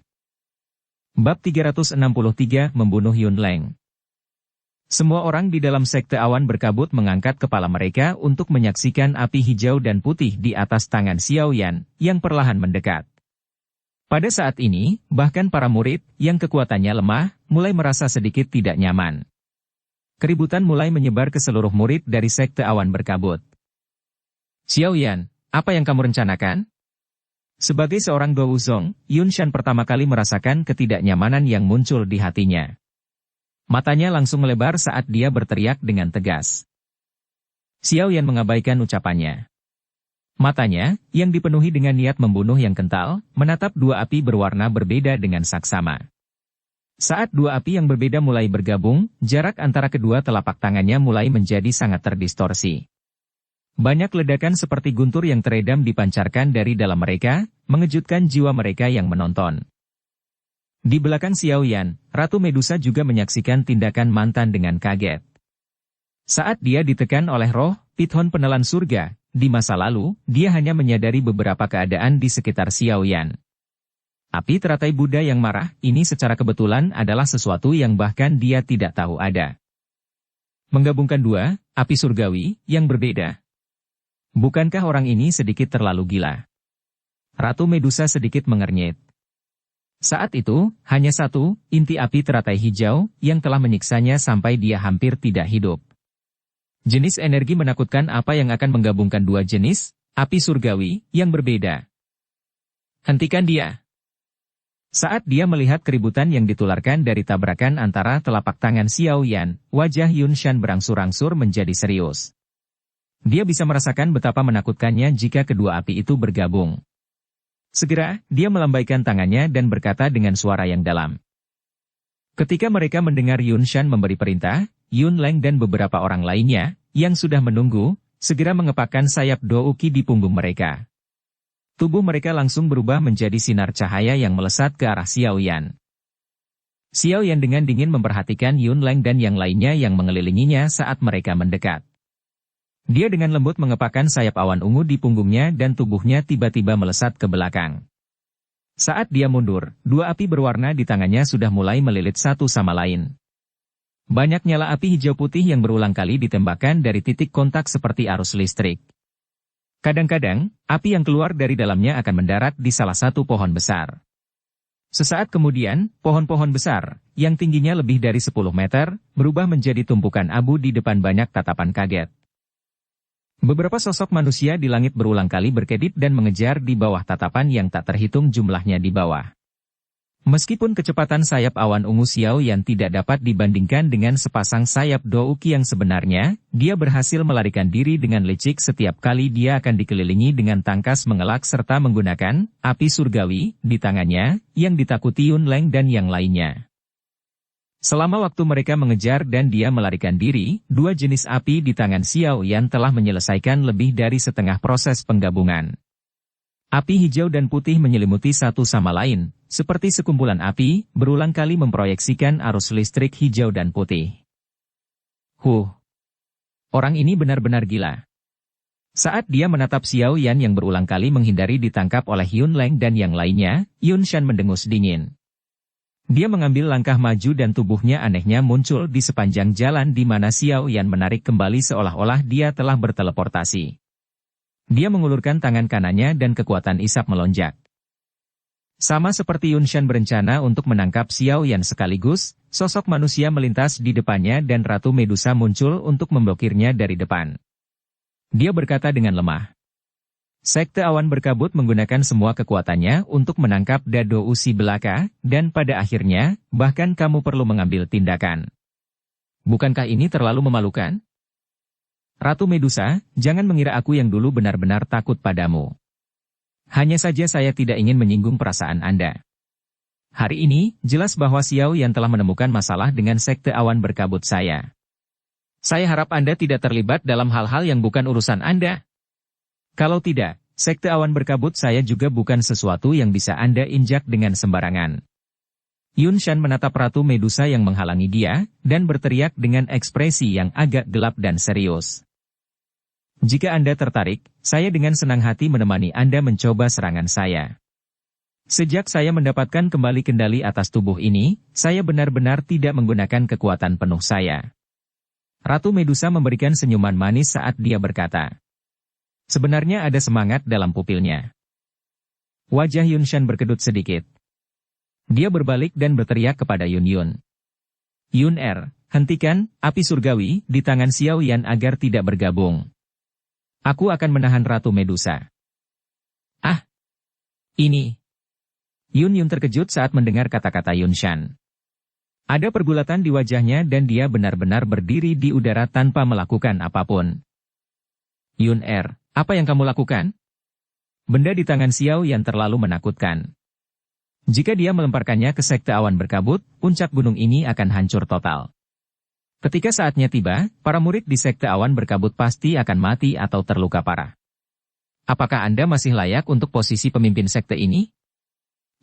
Bab 363 Membunuh Yun Leng. Semua orang di dalam sekte awan berkabut mengangkat kepala mereka untuk menyaksikan api hijau dan putih di atas tangan Xiao Yan, yang perlahan mendekat. Pada saat ini, bahkan para murid, yang kekuatannya lemah, mulai merasa sedikit tidak nyaman. Keributan mulai menyebar ke seluruh murid dari sekte awan berkabut. Xiao Yan, apa yang kamu rencanakan? Sebagai seorang Douzong, Yun Shan pertama kali merasakan ketidaknyamanan yang muncul di hatinya. Matanya langsung melebar saat dia berteriak dengan tegas. Xiao Yan mengabaikan ucapannya. Matanya, yang dipenuhi dengan niat membunuh yang kental, menatap dua api berwarna berbeda dengan saksama. Saat dua api yang berbeda mulai bergabung, jarak antara kedua telapak tangannya mulai menjadi sangat terdistorsi. Banyak ledakan seperti guntur yang teredam dipancarkan dari dalam mereka, mengejutkan jiwa mereka yang menonton. Di belakang Xiao Yan, Ratu Medusa juga menyaksikan tindakan mantan dengan kaget. Saat dia ditekan oleh roh, Pithon penelan surga, di masa lalu, dia hanya menyadari beberapa keadaan di sekitar Xiao Yan. Api teratai Buddha yang marah, ini secara kebetulan adalah sesuatu yang bahkan dia tidak tahu ada. Menggabungkan dua, api surgawi, yang berbeda. Bukankah orang ini sedikit terlalu gila? Ratu Medusa sedikit mengernyit. Saat itu, hanya satu, inti api teratai hijau, yang telah menyiksanya sampai dia hampir tidak hidup. Jenis energi menakutkan apa yang akan menggabungkan dua jenis, api surgawi, yang berbeda. Hentikan dia. Saat dia melihat keributan yang ditularkan dari tabrakan antara telapak tangan Xiao Yan, wajah Yun Shan berangsur-angsur menjadi serius. Dia bisa merasakan betapa menakutkannya jika kedua api itu bergabung. Segera, dia melambaikan tangannya dan berkata dengan suara yang dalam. Ketika mereka mendengar Yun Shan memberi perintah, Yun Leng dan beberapa orang lainnya, yang sudah menunggu, segera mengepakkan sayap Douki di punggung mereka. Tubuh mereka langsung berubah menjadi sinar cahaya yang melesat ke arah Xiao Yan. Xiao Yan dengan dingin memperhatikan Yun Leng dan yang lainnya yang mengelilinginya saat mereka mendekat. Dia dengan lembut mengepakkan sayap awan ungu di punggungnya dan tubuhnya tiba-tiba melesat ke belakang. Saat dia mundur, dua api berwarna di tangannya sudah mulai melilit satu sama lain. Banyak nyala api hijau putih yang berulang kali ditembakkan dari titik kontak seperti arus listrik. Kadang-kadang, api yang keluar dari dalamnya akan mendarat di salah satu pohon besar. Sesaat kemudian, pohon-pohon besar, yang tingginya lebih dari 10 meter, berubah menjadi tumpukan abu di depan banyak tatapan kaget. Beberapa sosok manusia di langit berulang kali berkedip dan mengejar di bawah tatapan yang tak terhitung jumlahnya di bawah. Meskipun kecepatan sayap awan ungu Xiao Yan tidak dapat dibandingkan dengan sepasang sayap Douki yang sebenarnya, dia berhasil melarikan diri dengan licik setiap kali dia akan dikelilingi dengan tangkas mengelak serta menggunakan api surgawi di tangannya, yang ditakuti Yun Leng dan yang lainnya. Selama waktu mereka mengejar dan dia melarikan diri, dua jenis api di tangan Xiao Yan telah menyelesaikan lebih dari setengah proses penggabungan. Api hijau dan putih menyelimuti satu sama lain, seperti sekumpulan api, berulang kali memproyeksikan arus listrik hijau dan putih. Orang ini benar-benar gila. Saat dia menatap Xiao Yan yang berulang kali menghindari ditangkap oleh Yun Leng dan yang lainnya, Yun Shan mendengus dingin. Dia mengambil langkah maju dan tubuhnya anehnya muncul di sepanjang jalan di mana Xiao Yan menarik kembali seolah-olah dia telah berteleportasi. Dia mengulurkan tangan kanannya dan kekuatan isap melonjak. Sama seperti Yun Shan berencana untuk menangkap Xiao Yan sekaligus, sosok manusia melintas di depannya dan Ratu Medusa muncul untuk memblokirnya dari depan. Dia berkata dengan lemah. Sekte awan berkabut menggunakan semua kekuatannya untuk menangkap Dado Usi belaka, dan pada akhirnya, bahkan kamu perlu mengambil tindakan. Bukankah ini terlalu memalukan? Ratu Medusa, jangan mengira aku yang dulu benar-benar takut padamu. Hanya saja saya tidak ingin menyinggung perasaan Anda. Hari ini, jelas bahwa Xiao Yan telah menemukan masalah dengan sekte awan berkabut saya. Saya harap Anda tidak terlibat dalam hal-hal yang bukan urusan Anda. Kalau tidak, sekte awan berkabut saya juga bukan sesuatu yang bisa Anda injak dengan sembarangan. Yun Shan menatap Ratu Medusa yang menghalangi dia, dan berteriak dengan ekspresi yang agak gelap dan serius. Jika Anda tertarik, saya dengan senang hati menemani Anda mencoba serangan saya. Sejak saya mendapatkan kembali kendali atas tubuh ini, saya benar-benar tidak menggunakan kekuatan penuh saya. Ratu Medusa memberikan senyuman manis saat dia berkata. Sebenarnya ada semangat dalam pupilnya. Wajah Yun Shan berkedut sedikit. Dia berbalik dan berteriak kepada Yun Yun. Yun hentikan api surgawi di tangan Xiao Yan agar tidak bergabung. Aku akan menahan Ratu Medusa. Ah! Ini! Yun Yun terkejut saat mendengar kata-kata Yun Shan. Ada pergulatan di wajahnya dan dia benar-benar berdiri di udara tanpa melakukan apapun. Yun apa yang kamu lakukan? Benda di tangan Xiao Yan terlalu menakutkan. Jika dia melemparkannya ke sekte awan berkabut, puncak gunung ini akan hancur total. Ketika saatnya tiba, para murid di sekte awan berkabut pasti akan mati atau terluka parah. Apakah Anda masih layak untuk posisi pemimpin sekte ini?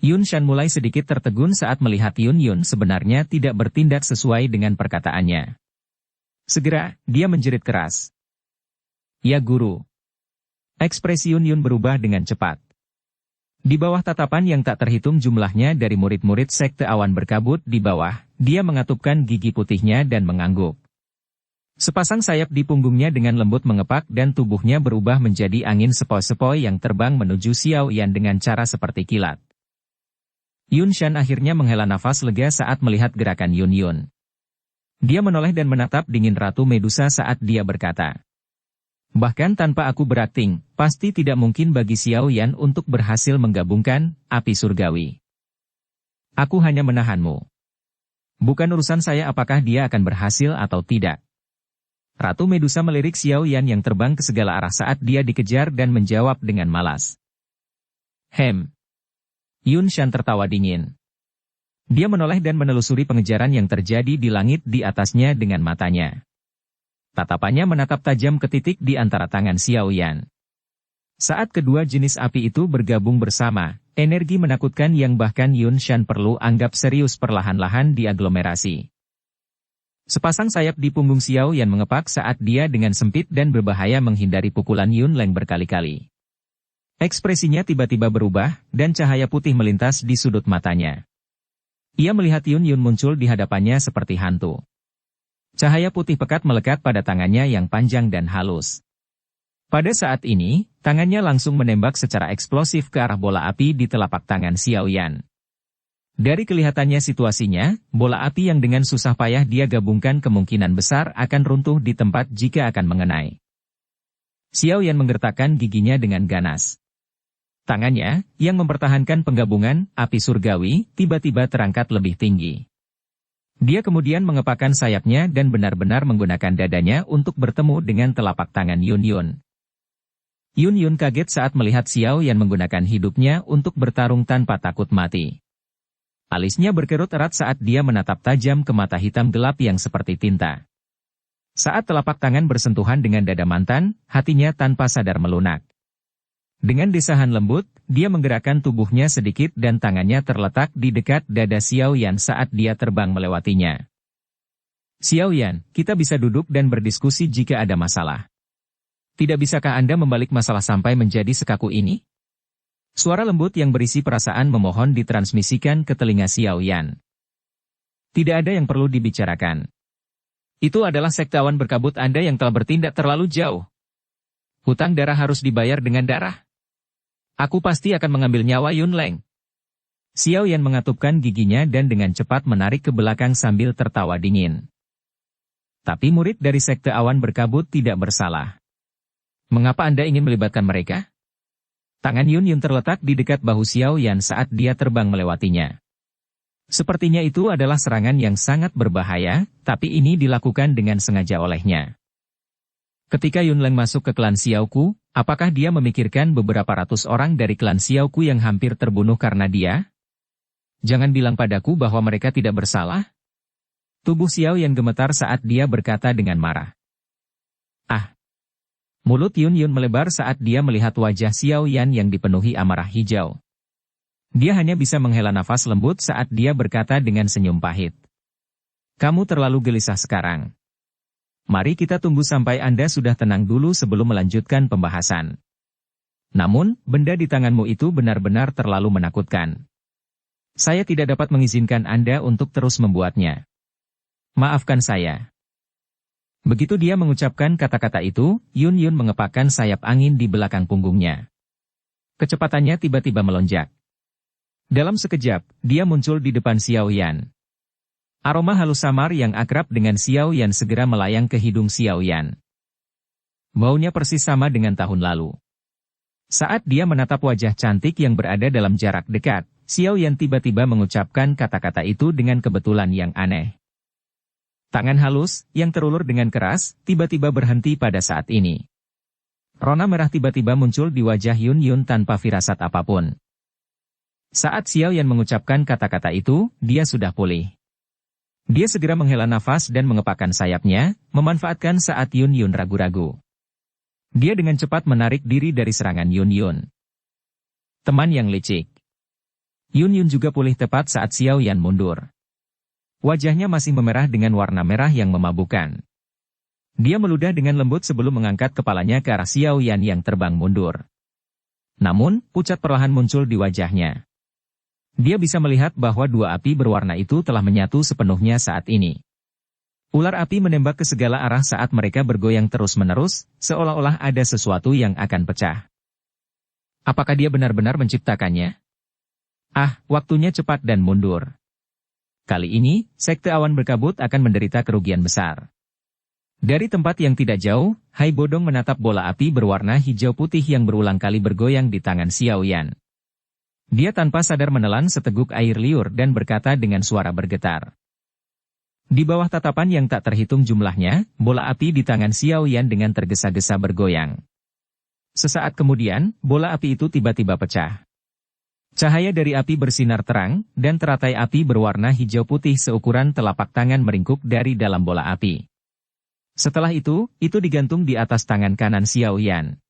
Yun Shan mulai sedikit tertegun saat melihat Yun Yun sebenarnya tidak bertindak sesuai dengan perkataannya. Segera, dia menjerit keras. Ya guru. Ekspresi Yun Yun berubah dengan cepat. Di bawah tatapan yang tak terhitung jumlahnya dari murid-murid sekte awan berkabut di bawah, dia mengatupkan gigi putihnya dan mengangguk. Sepasang sayap di punggungnya dengan lembut mengepak dan tubuhnya berubah menjadi angin sepoi-sepoi yang terbang menuju Xiao Yan dengan cara seperti kilat. Yun Shan akhirnya menghela nafas lega saat melihat gerakan Yun Yun. Dia menoleh dan menatap dingin Ratu Medusa saat dia berkata. Bahkan tanpa aku berakting, pasti tidak mungkin bagi Xiao Yan untuk berhasil menggabungkan api surgawi. Aku hanya menahanmu. Bukan urusan saya apakah dia akan berhasil atau tidak. Ratu Medusa melirik Xiao Yan yang terbang ke segala arah saat dia dikejar dan menjawab dengan malas. Yun Shan tertawa dingin. Dia menoleh dan menelusuri pengejaran yang terjadi di langit di atasnya dengan matanya. Tatapannya menatap tajam ke titik di antara tangan Xiao Yan. Saat kedua jenis api itu bergabung bersama, energi menakutkan yang bahkan Yun Shan perlu anggap serius perlahan-lahan diaglomerasi. Sepasang sayap di punggung Xiao Yan mengepak saat dia dengan sempit dan berbahaya menghindari pukulan Yun Leng berkali-kali. Ekspresinya tiba-tiba berubah, dan cahaya putih melintas di sudut matanya. Ia melihat Yun Yun muncul di hadapannya seperti hantu. Cahaya putih pekat melekat pada tangannya yang panjang dan halus. Pada saat ini, tangannya langsung menembak secara eksplosif ke arah bola api di telapak tangan Xiao Yan. Dari kelihatannya situasinya, bola api yang dengan susah payah dia gabungkan kemungkinan besar akan runtuh di tempat jika akan mengenai. Xiao Yan menggertakkan giginya dengan ganas. Tangannya, yang mempertahankan penggabungan api surgawi, tiba-tiba terangkat lebih tinggi. Dia kemudian mengepakkan sayapnya dan benar-benar menggunakan dadanya untuk bertemu dengan telapak tangan Yun Yun. Yun Yun kaget saat melihat Xiao Yan menggunakan hidupnya untuk bertarung tanpa takut mati. Alisnya berkerut erat saat dia menatap tajam ke mata hitam gelap yang seperti tinta. Saat telapak tangan bersentuhan dengan dada mantan, hatinya tanpa sadar melunak. Dengan desahan lembut, dia menggerakkan tubuhnya sedikit dan tangannya terletak di dekat dada Xiao Yan saat dia terbang melewatinya. Xiao Yan, kita bisa duduk dan berdiskusi jika ada masalah. Tidak bisakah Anda membalik masalah sampai menjadi sekaku ini? Suara lembut yang berisi perasaan memohon ditransmisikan ke telinga Xiao Yan. Tidak ada yang perlu dibicarakan. Itu adalah sekte awan berkabut Anda yang telah bertindak terlalu jauh. Hutang darah harus dibayar dengan darah. Aku pasti akan mengambil nyawa Yun Leng. Xiao Yan mengatupkan giginya dan dengan cepat menarik ke belakang sambil tertawa dingin. Tapi murid dari sekte awan berkabut tidak bersalah. Mengapa Anda ingin melibatkan mereka? Tangan Yun Yun terletak di dekat bahu Xiao Yan saat dia terbang melewatinya. Sepertinya itu adalah serangan yang sangat berbahaya, tapi ini dilakukan dengan sengaja olehnya. Ketika Yun Leng masuk ke klan Xiaoku, apakah dia memikirkan beberapa ratus orang dari klan Xiaoku yang hampir terbunuh karena dia? Jangan bilang padaku bahwa mereka tidak bersalah. Tubuh Xiao Yan gemetar saat dia berkata dengan marah. Ah! Mulut Yun Yun melebar saat dia melihat wajah Xiao Yan yang dipenuhi amarah hijau. Dia hanya bisa menghela nafas lembut saat dia berkata dengan senyum pahit. Kamu terlalu gelisah sekarang. Mari kita tunggu sampai Anda sudah tenang dulu sebelum melanjutkan pembahasan. Namun, benda di tanganmu itu benar-benar terlalu menakutkan. Saya tidak dapat mengizinkan Anda untuk terus membuatnya. Maafkan saya. Begitu dia mengucapkan kata-kata itu, Yun Yun mengepakkan sayap angin di belakang punggungnya. Kecepatannya tiba-tiba melonjak. Dalam sekejap, dia muncul di depan Xiao Yan. Aroma halus samar yang akrab dengan Xiao Yan segera melayang ke hidung Xiao Yan. Baunya persis sama dengan tahun lalu. Saat dia menatap wajah cantik yang berada dalam jarak dekat, Xiao Yan tiba-tiba mengucapkan kata-kata itu dengan kebetulan yang aneh. Tangan halus, yang terulur dengan keras, tiba-tiba berhenti pada saat ini. Rona merah tiba-tiba muncul di wajah Yun Yun tanpa firasat apapun. Saat Xiao Yan mengucapkan kata-kata itu, dia sudah pulih. Dia segera menghela nafas dan mengepakkan sayapnya, memanfaatkan saat Yun Yun ragu-ragu. Dia dengan cepat menarik diri dari serangan Yun Yun. Teman yang licik. Yun Yun juga pulih tepat saat Xiao Yan mundur. Wajahnya masih memerah dengan warna merah yang memabukkan. Dia meludah dengan lembut sebelum mengangkat kepalanya ke arah Xiao Yan yang terbang mundur. Namun, pucat perlahan muncul di wajahnya. Dia bisa melihat bahwa dua api berwarna itu telah menyatu sepenuhnya saat ini. Ular api menembak ke segala arah saat mereka bergoyang terus-menerus, seolah-olah ada sesuatu yang akan pecah. Apakah dia benar-benar menciptakannya? Waktunya cepat dan mundur. Kali ini, sekte awan berkabut akan menderita kerugian besar. Dari tempat yang tidak jauh, Hai Bodong menatap bola api berwarna hijau putih yang berulang kali bergoyang di tangan Xiao Yan. Dia tanpa sadar menelan seteguk air liur dan berkata dengan suara bergetar. Di bawah tatapan yang tak terhitung jumlahnya, bola api di tangan Xiao Yan dengan tergesa-gesa bergoyang. Sesaat kemudian, bola api itu tiba-tiba pecah. Cahaya dari api bersinar terang, dan teratai api berwarna hijau putih seukuran telapak tangan meringkuk dari dalam bola api. Setelah itu digantung di atas tangan kanan Xiao Yan.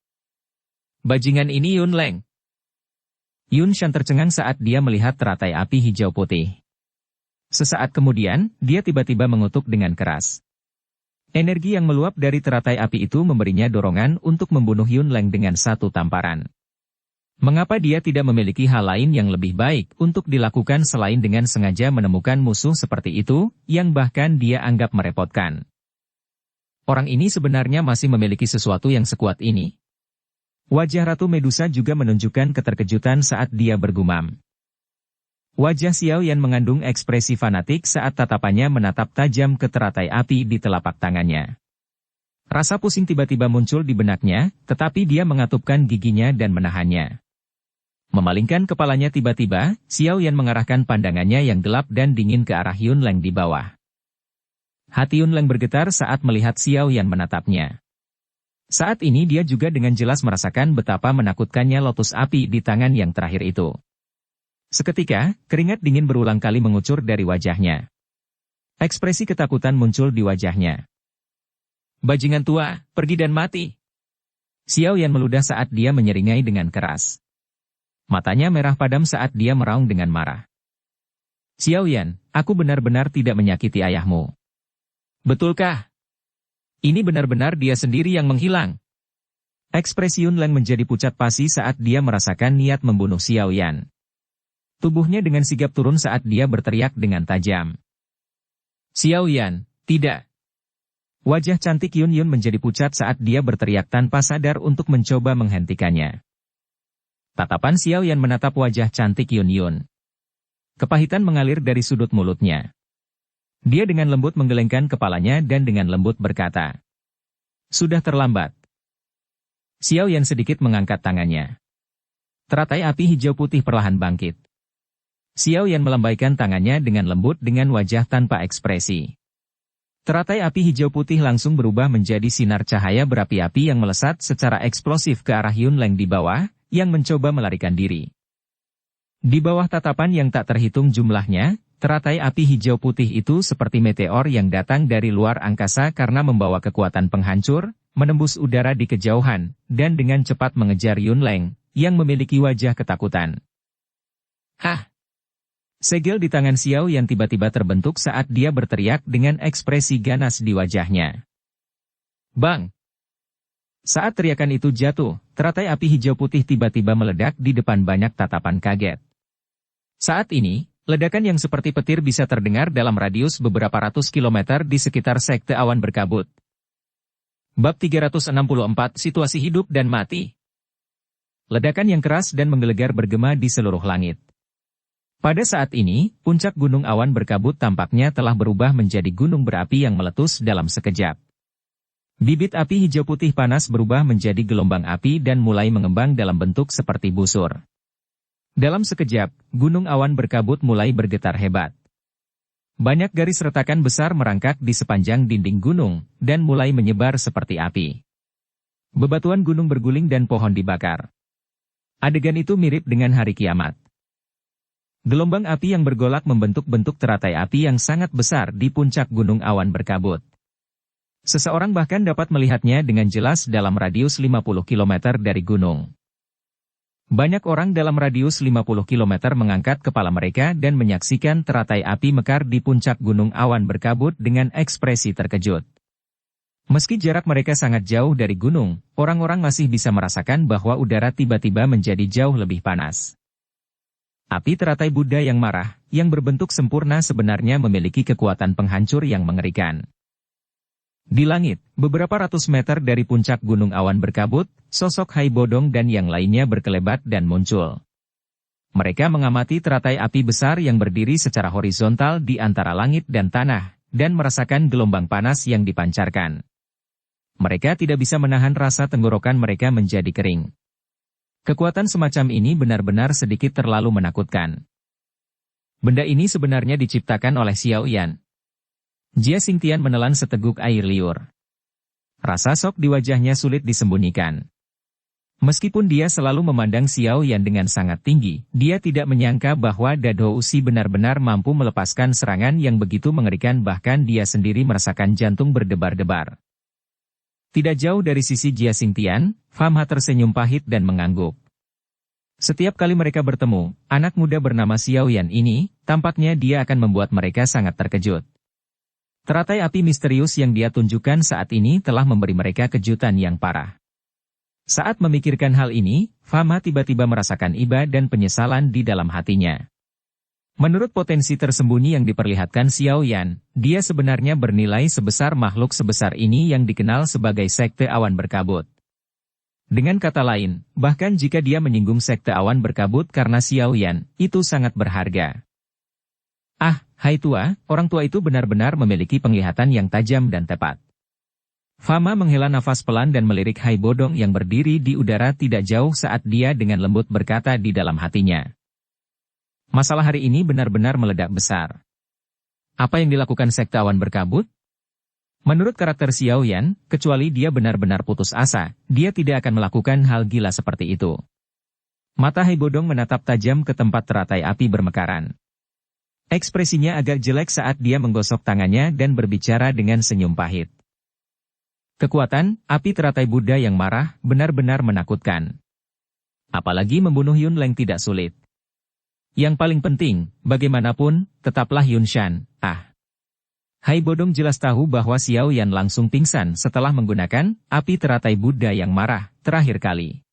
Bajingan ini Yun Leng. Yun Shan tercengang saat dia melihat teratai api hijau putih. Sesaat kemudian, dia tiba-tiba mengutuk dengan keras. Energi yang meluap dari teratai api itu memberinya dorongan untuk membunuh Yun Leng dengan satu tamparan. Mengapa dia tidak memiliki hal lain yang lebih baik untuk dilakukan selain dengan sengaja menemukan musuh seperti itu, yang bahkan dia anggap merepotkan? Orang ini sebenarnya masih memiliki sesuatu yang sekuat ini. Wajah Ratu Medusa juga menunjukkan keterkejutan saat dia bergumam. Wajah Xiao Yan mengandung ekspresi fanatik saat tatapannya menatap tajam ke teratai api di telapak tangannya. Rasa pusing tiba-tiba muncul di benaknya, tetapi dia mengatupkan giginya dan menahannya. Memalingkan kepalanya tiba-tiba, Xiao Yan mengarahkan pandangannya yang gelap dan dingin ke arah Yun Leng di bawah. Hati Yun Leng bergetar saat melihat Xiao Yan menatapnya. Saat ini dia juga dengan jelas merasakan betapa menakutkannya lotus api di tangan yang terakhir itu. Seketika, keringat dingin berulang kali mengucur dari wajahnya. Ekspresi ketakutan muncul di wajahnya. Bajingan tua, pergi dan mati. Xiao Yan meludah saat dia menyeringai dengan keras. Matanya merah padam saat dia meraung dengan marah. Xiao Yan, aku benar-benar tidak menyakiti ayahmu. Betulkah? Ini benar-benar dia sendiri yang menghilang. Ekspresi Yun Leng menjadi pucat pasi saat dia merasakan niat membunuh Xiao Yan. Tubuhnya dengan sigap turun saat dia berteriak dengan tajam. Xiao Yan, tidak. Wajah cantik Yun Yun menjadi pucat saat dia berteriak tanpa sadar untuk mencoba menghentikannya. Tatapan Xiao Yan menatap wajah cantik Yun Yun. Kepahitan mengalir dari sudut mulutnya. Dia dengan lembut menggelengkan kepalanya dan dengan lembut berkata, "Sudah terlambat." Xiao Yan sedikit mengangkat tangannya. Teratai api hijau putih perlahan bangkit. Xiao Yan melambaikan tangannya dengan lembut dengan wajah tanpa ekspresi. Teratai api hijau putih langsung berubah menjadi sinar cahaya berapi-api yang melesat secara eksplosif ke arah Yun Leng di bawah, yang mencoba melarikan diri. Di bawah tatapan yang tak terhitung jumlahnya, teratai api hijau putih itu seperti meteor yang datang dari luar angkasa karena membawa kekuatan penghancur, menembus udara di kejauhan, dan dengan cepat mengejar Yun Leng, yang memiliki wajah ketakutan. Hah! Segel di tangan Xiao yang tiba-tiba terbentuk saat dia berteriak dengan ekspresi ganas di wajahnya. Bang! Saat teriakan itu jatuh, teratai api hijau putih tiba-tiba meledak di depan banyak tatapan kaget. Saat ini, ledakan yang seperti petir bisa terdengar dalam radius beberapa ratus kilometer di sekitar sekte awan berkabut. Bab 364 Situasi Hidup dan Mati. Ledakan yang keras dan menggelegar bergema di seluruh langit. Pada saat ini, puncak gunung awan berkabut tampaknya telah berubah menjadi gunung berapi yang meletus dalam sekejap. Bibit api hijau putih panas berubah menjadi gelombang api dan mulai mengembang dalam bentuk seperti busur. Dalam sekejap, gunung awan berkabut mulai bergetar hebat. Banyak garis retakan besar merangkak di sepanjang dinding gunung, dan mulai menyebar seperti api. Bebatuan gunung berguling dan pohon dibakar. Adegan itu mirip dengan hari kiamat. Gelombang api yang bergolak membentuk bentuk teratai api yang sangat besar di puncak gunung awan berkabut. Seseorang bahkan dapat melihatnya dengan jelas dalam radius 50 km dari gunung. Banyak orang dalam radius 50 km mengangkat kepala mereka dan menyaksikan teratai api mekar di puncak gunung awan berkabut dengan ekspresi terkejut. Meski jarak mereka sangat jauh dari gunung, orang-orang masih bisa merasakan bahwa udara tiba-tiba menjadi jauh lebih panas. Api teratai Buddha yang marah, yang berbentuk sempurna sebenarnya memiliki kekuatan penghancur yang mengerikan. Di langit, beberapa ratus meter dari puncak gunung awan berkabut, sosok Hai Bodong dan yang lainnya berkelebat dan muncul. Mereka mengamati teratai api besar yang berdiri secara horizontal di antara langit dan tanah, dan merasakan gelombang panas yang dipancarkan. Mereka tidak bisa menahan rasa tenggorokan mereka menjadi kering. Kekuatan semacam ini benar-benar sedikit terlalu menakutkan. Benda ini sebenarnya diciptakan oleh Xiao Yan. Jia Xingtian menelan seteguk air liur. Rasa shock di wajahnya sulit disembunyikan. Meskipun dia selalu memandang Xiao Yan dengan sangat tinggi, dia tidak menyangka bahwa Dado Usi benar-benar mampu melepaskan serangan yang begitu mengerikan, bahkan dia sendiri merasakan jantung berdebar-debar. Tidak jauh dari sisi Jia Xingtian, Famha tersenyum pahit dan mengangguk. Setiap kali mereka bertemu, anak muda bernama Xiao Yan ini, tampaknya dia akan membuat mereka sangat terkejut. Teratai api misterius yang dia tunjukkan saat ini telah memberi mereka kejutan yang parah. Saat memikirkan hal ini, Famha tiba-tiba merasakan iba dan penyesalan di dalam hatinya. Menurut potensi tersembunyi yang diperlihatkan Xiao Yan, dia sebenarnya bernilai sebesar makhluk sebesar ini yang dikenal sebagai sekte awan berkabut. Dengan kata lain, bahkan jika dia menyinggung sekte awan berkabut karena Xiao Yan, itu sangat berharga. Ah, hai tua, orang tua itu benar-benar memiliki penglihatan yang tajam dan tepat. Famha menghela nafas pelan dan melirik Hai Bodong yang berdiri di udara tidak jauh saat dia dengan lembut berkata di dalam hatinya. Masalah hari ini benar-benar meledak besar. Apa yang dilakukan sekte awan berkabut? Menurut karakter Xiao Yan, kecuali dia benar-benar putus asa, dia tidak akan melakukan hal gila seperti itu. Mata Hai Bodong menatap tajam ke tempat teratai api bermekaran. Ekspresinya agak jelek saat dia menggosok tangannya dan berbicara dengan senyum pahit. Kekuatan, api teratai Buddha yang marah, benar-benar menakutkan. Apalagi membunuh Yun Leng tidak sulit. Yang paling penting, bagaimanapun, tetaplah Yun Shan, Hai Bodong jelas tahu bahwa Xiao Yan langsung pingsan setelah menggunakan api teratai Buddha yang marah, terakhir kali.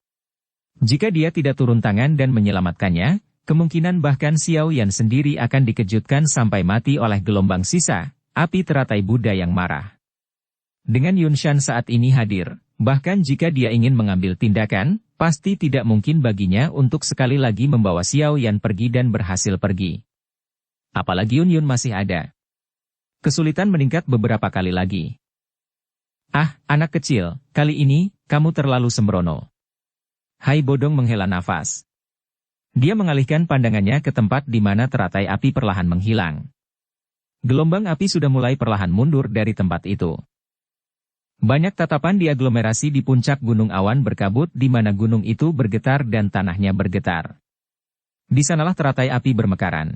Jika dia tidak turun tangan dan menyelamatkannya, kemungkinan bahkan Xiao Yan sendiri akan dikejutkan sampai mati oleh gelombang sisa, api teratai Buddha yang marah. Dengan Yun Shan saat ini hadir, bahkan jika dia ingin mengambil tindakan, pasti tidak mungkin baginya untuk sekali lagi membawa Xiao Yan pergi dan berhasil pergi. Apalagi Yun masih ada. Kesulitan meningkat beberapa kali lagi. Ah, anak kecil, kali ini, kamu terlalu sembrono. Hai Bodong menghela nafas. Dia mengalihkan pandangannya ke tempat di mana teratai api perlahan menghilang. Gelombang api sudah mulai perlahan mundur dari tempat itu. Banyak tatapan diaglomerasi di puncak gunung awan berkabut di mana gunung itu bergetar dan tanahnya bergetar. Di sanalah teratai api bermekaran.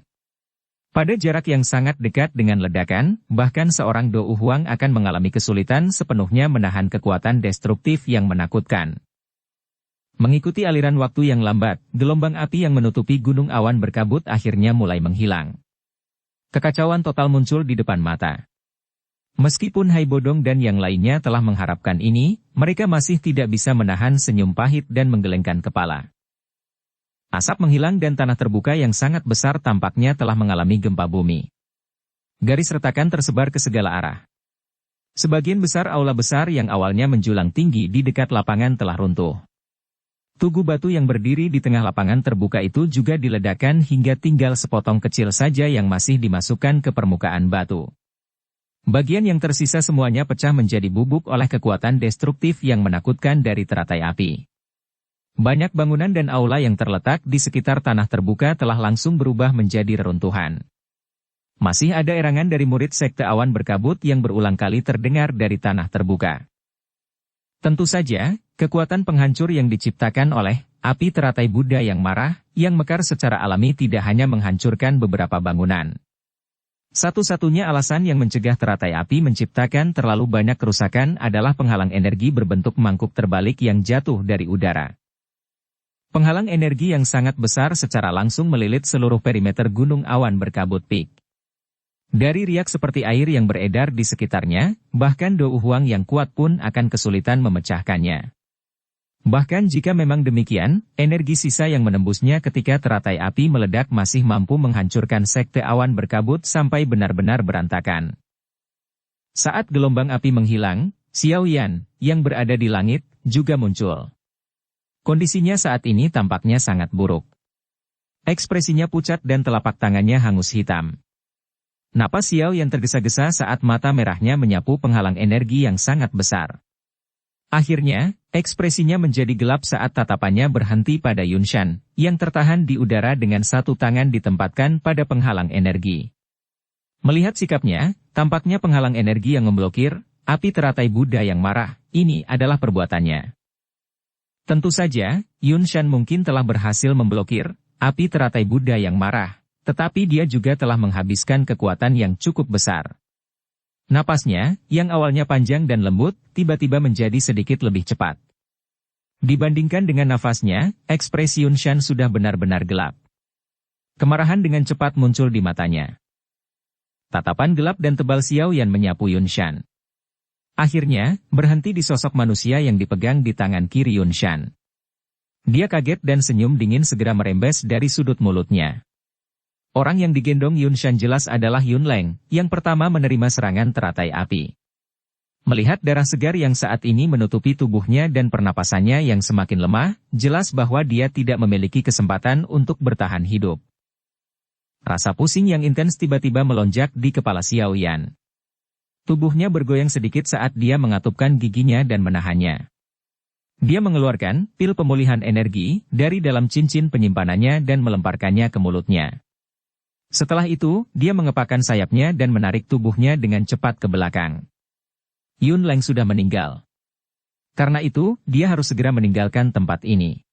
Pada jarak yang sangat dekat dengan ledakan, bahkan seorang Do Huang akan mengalami kesulitan sepenuhnya menahan kekuatan destruktif yang menakutkan. Mengikuti aliran waktu yang lambat, gelombang api yang menutupi gunung awan berkabut akhirnya mulai menghilang. Kekacauan total muncul di depan mata. Meskipun Hai Bodong dan yang lainnya telah mengharapkan ini, mereka masih tidak bisa menahan senyum pahit dan menggelengkan kepala. Asap menghilang dan tanah terbuka yang sangat besar tampaknya telah mengalami gempa bumi. Garis retakan tersebar ke segala arah. Sebagian besar aula besar yang awalnya menjulang tinggi di dekat lapangan telah runtuh. Tugu batu yang berdiri di tengah lapangan terbuka itu juga diledakkan hingga tinggal sepotong kecil saja yang masih dimasukkan ke permukaan batu. Bagian yang tersisa semuanya pecah menjadi bubuk oleh kekuatan destruktif yang menakutkan dari teratai api. Banyak bangunan dan aula yang terletak di sekitar tanah terbuka telah langsung berubah menjadi reruntuhan. Masih ada erangan dari murid sekte awan berkabut yang berulang kali terdengar dari tanah terbuka. Tentu saja, kekuatan penghancur yang diciptakan oleh api teratai Buddha yang marah, yang mekar secara alami tidak hanya menghancurkan beberapa bangunan. Satu-satunya alasan yang mencegah teratai api menciptakan terlalu banyak kerusakan adalah penghalang energi berbentuk mangkuk terbalik yang jatuh dari udara. Penghalang energi yang sangat besar secara langsung melilit seluruh perimeter gunung awan berkabut Peak. Dari riak seperti air yang beredar di sekitarnya, bahkan dou huang yang kuat pun akan kesulitan memecahkannya. Bahkan jika memang demikian, energi sisa yang menembusnya ketika teratai api meledak masih mampu menghancurkan sekte awan berkabut sampai benar-benar berantakan. Saat gelombang api menghilang, Xiao Yan, yang berada di langit, juga muncul. Kondisinya saat ini tampaknya sangat buruk. Ekspresinya pucat dan telapak tangannya hangus hitam. Napas Xiao Yan tergesa-gesa saat mata merahnya menyapu penghalang energi yang sangat besar. Akhirnya, ekspresinya menjadi gelap saat tatapannya berhenti pada Yunshan, yang tertahan di udara dengan satu tangan ditempatkan pada penghalang energi. Melihat sikapnya, tampaknya penghalang energi yang memblokir, api teratai Buddha yang marah, ini adalah perbuatannya. Tentu saja, Yunshan mungkin telah berhasil memblokir, api teratai Buddha yang marah, tetapi dia juga telah menghabiskan kekuatan yang cukup besar. Napasnya, yang awalnya panjang dan lembut, tiba-tiba menjadi sedikit lebih cepat. Dibandingkan dengan nafasnya, ekspresi Yunshan sudah benar-benar gelap. Kemarahan dengan cepat muncul di matanya. Tatapan gelap dan tebal Xiao Yan menyapu Yunshan. Akhirnya, berhenti di sosok manusia yang dipegang di tangan kiri Yunshan. Dia kaget dan senyum dingin segera merembes dari sudut mulutnya. Orang yang digendong Yunshan jelas adalah Yunleng, yang pertama menerima serangan teratai api. Melihat darah segar yang saat ini menutupi tubuhnya dan pernapasannya yang semakin lemah, jelas bahwa dia tidak memiliki kesempatan untuk bertahan hidup. Rasa pusing yang intens tiba-tiba melonjak di kepala Xiao Yan. Tubuhnya bergoyang sedikit saat dia mengatupkan giginya dan menahannya. Dia mengeluarkan pil pemulihan energi dari dalam cincin penyimpanannya dan melemparkannya ke mulutnya. Setelah itu, dia mengepakkan sayapnya dan menarik tubuhnya dengan cepat ke belakang. Yunleng sudah meninggal. Karena itu, dia harus segera meninggalkan tempat ini.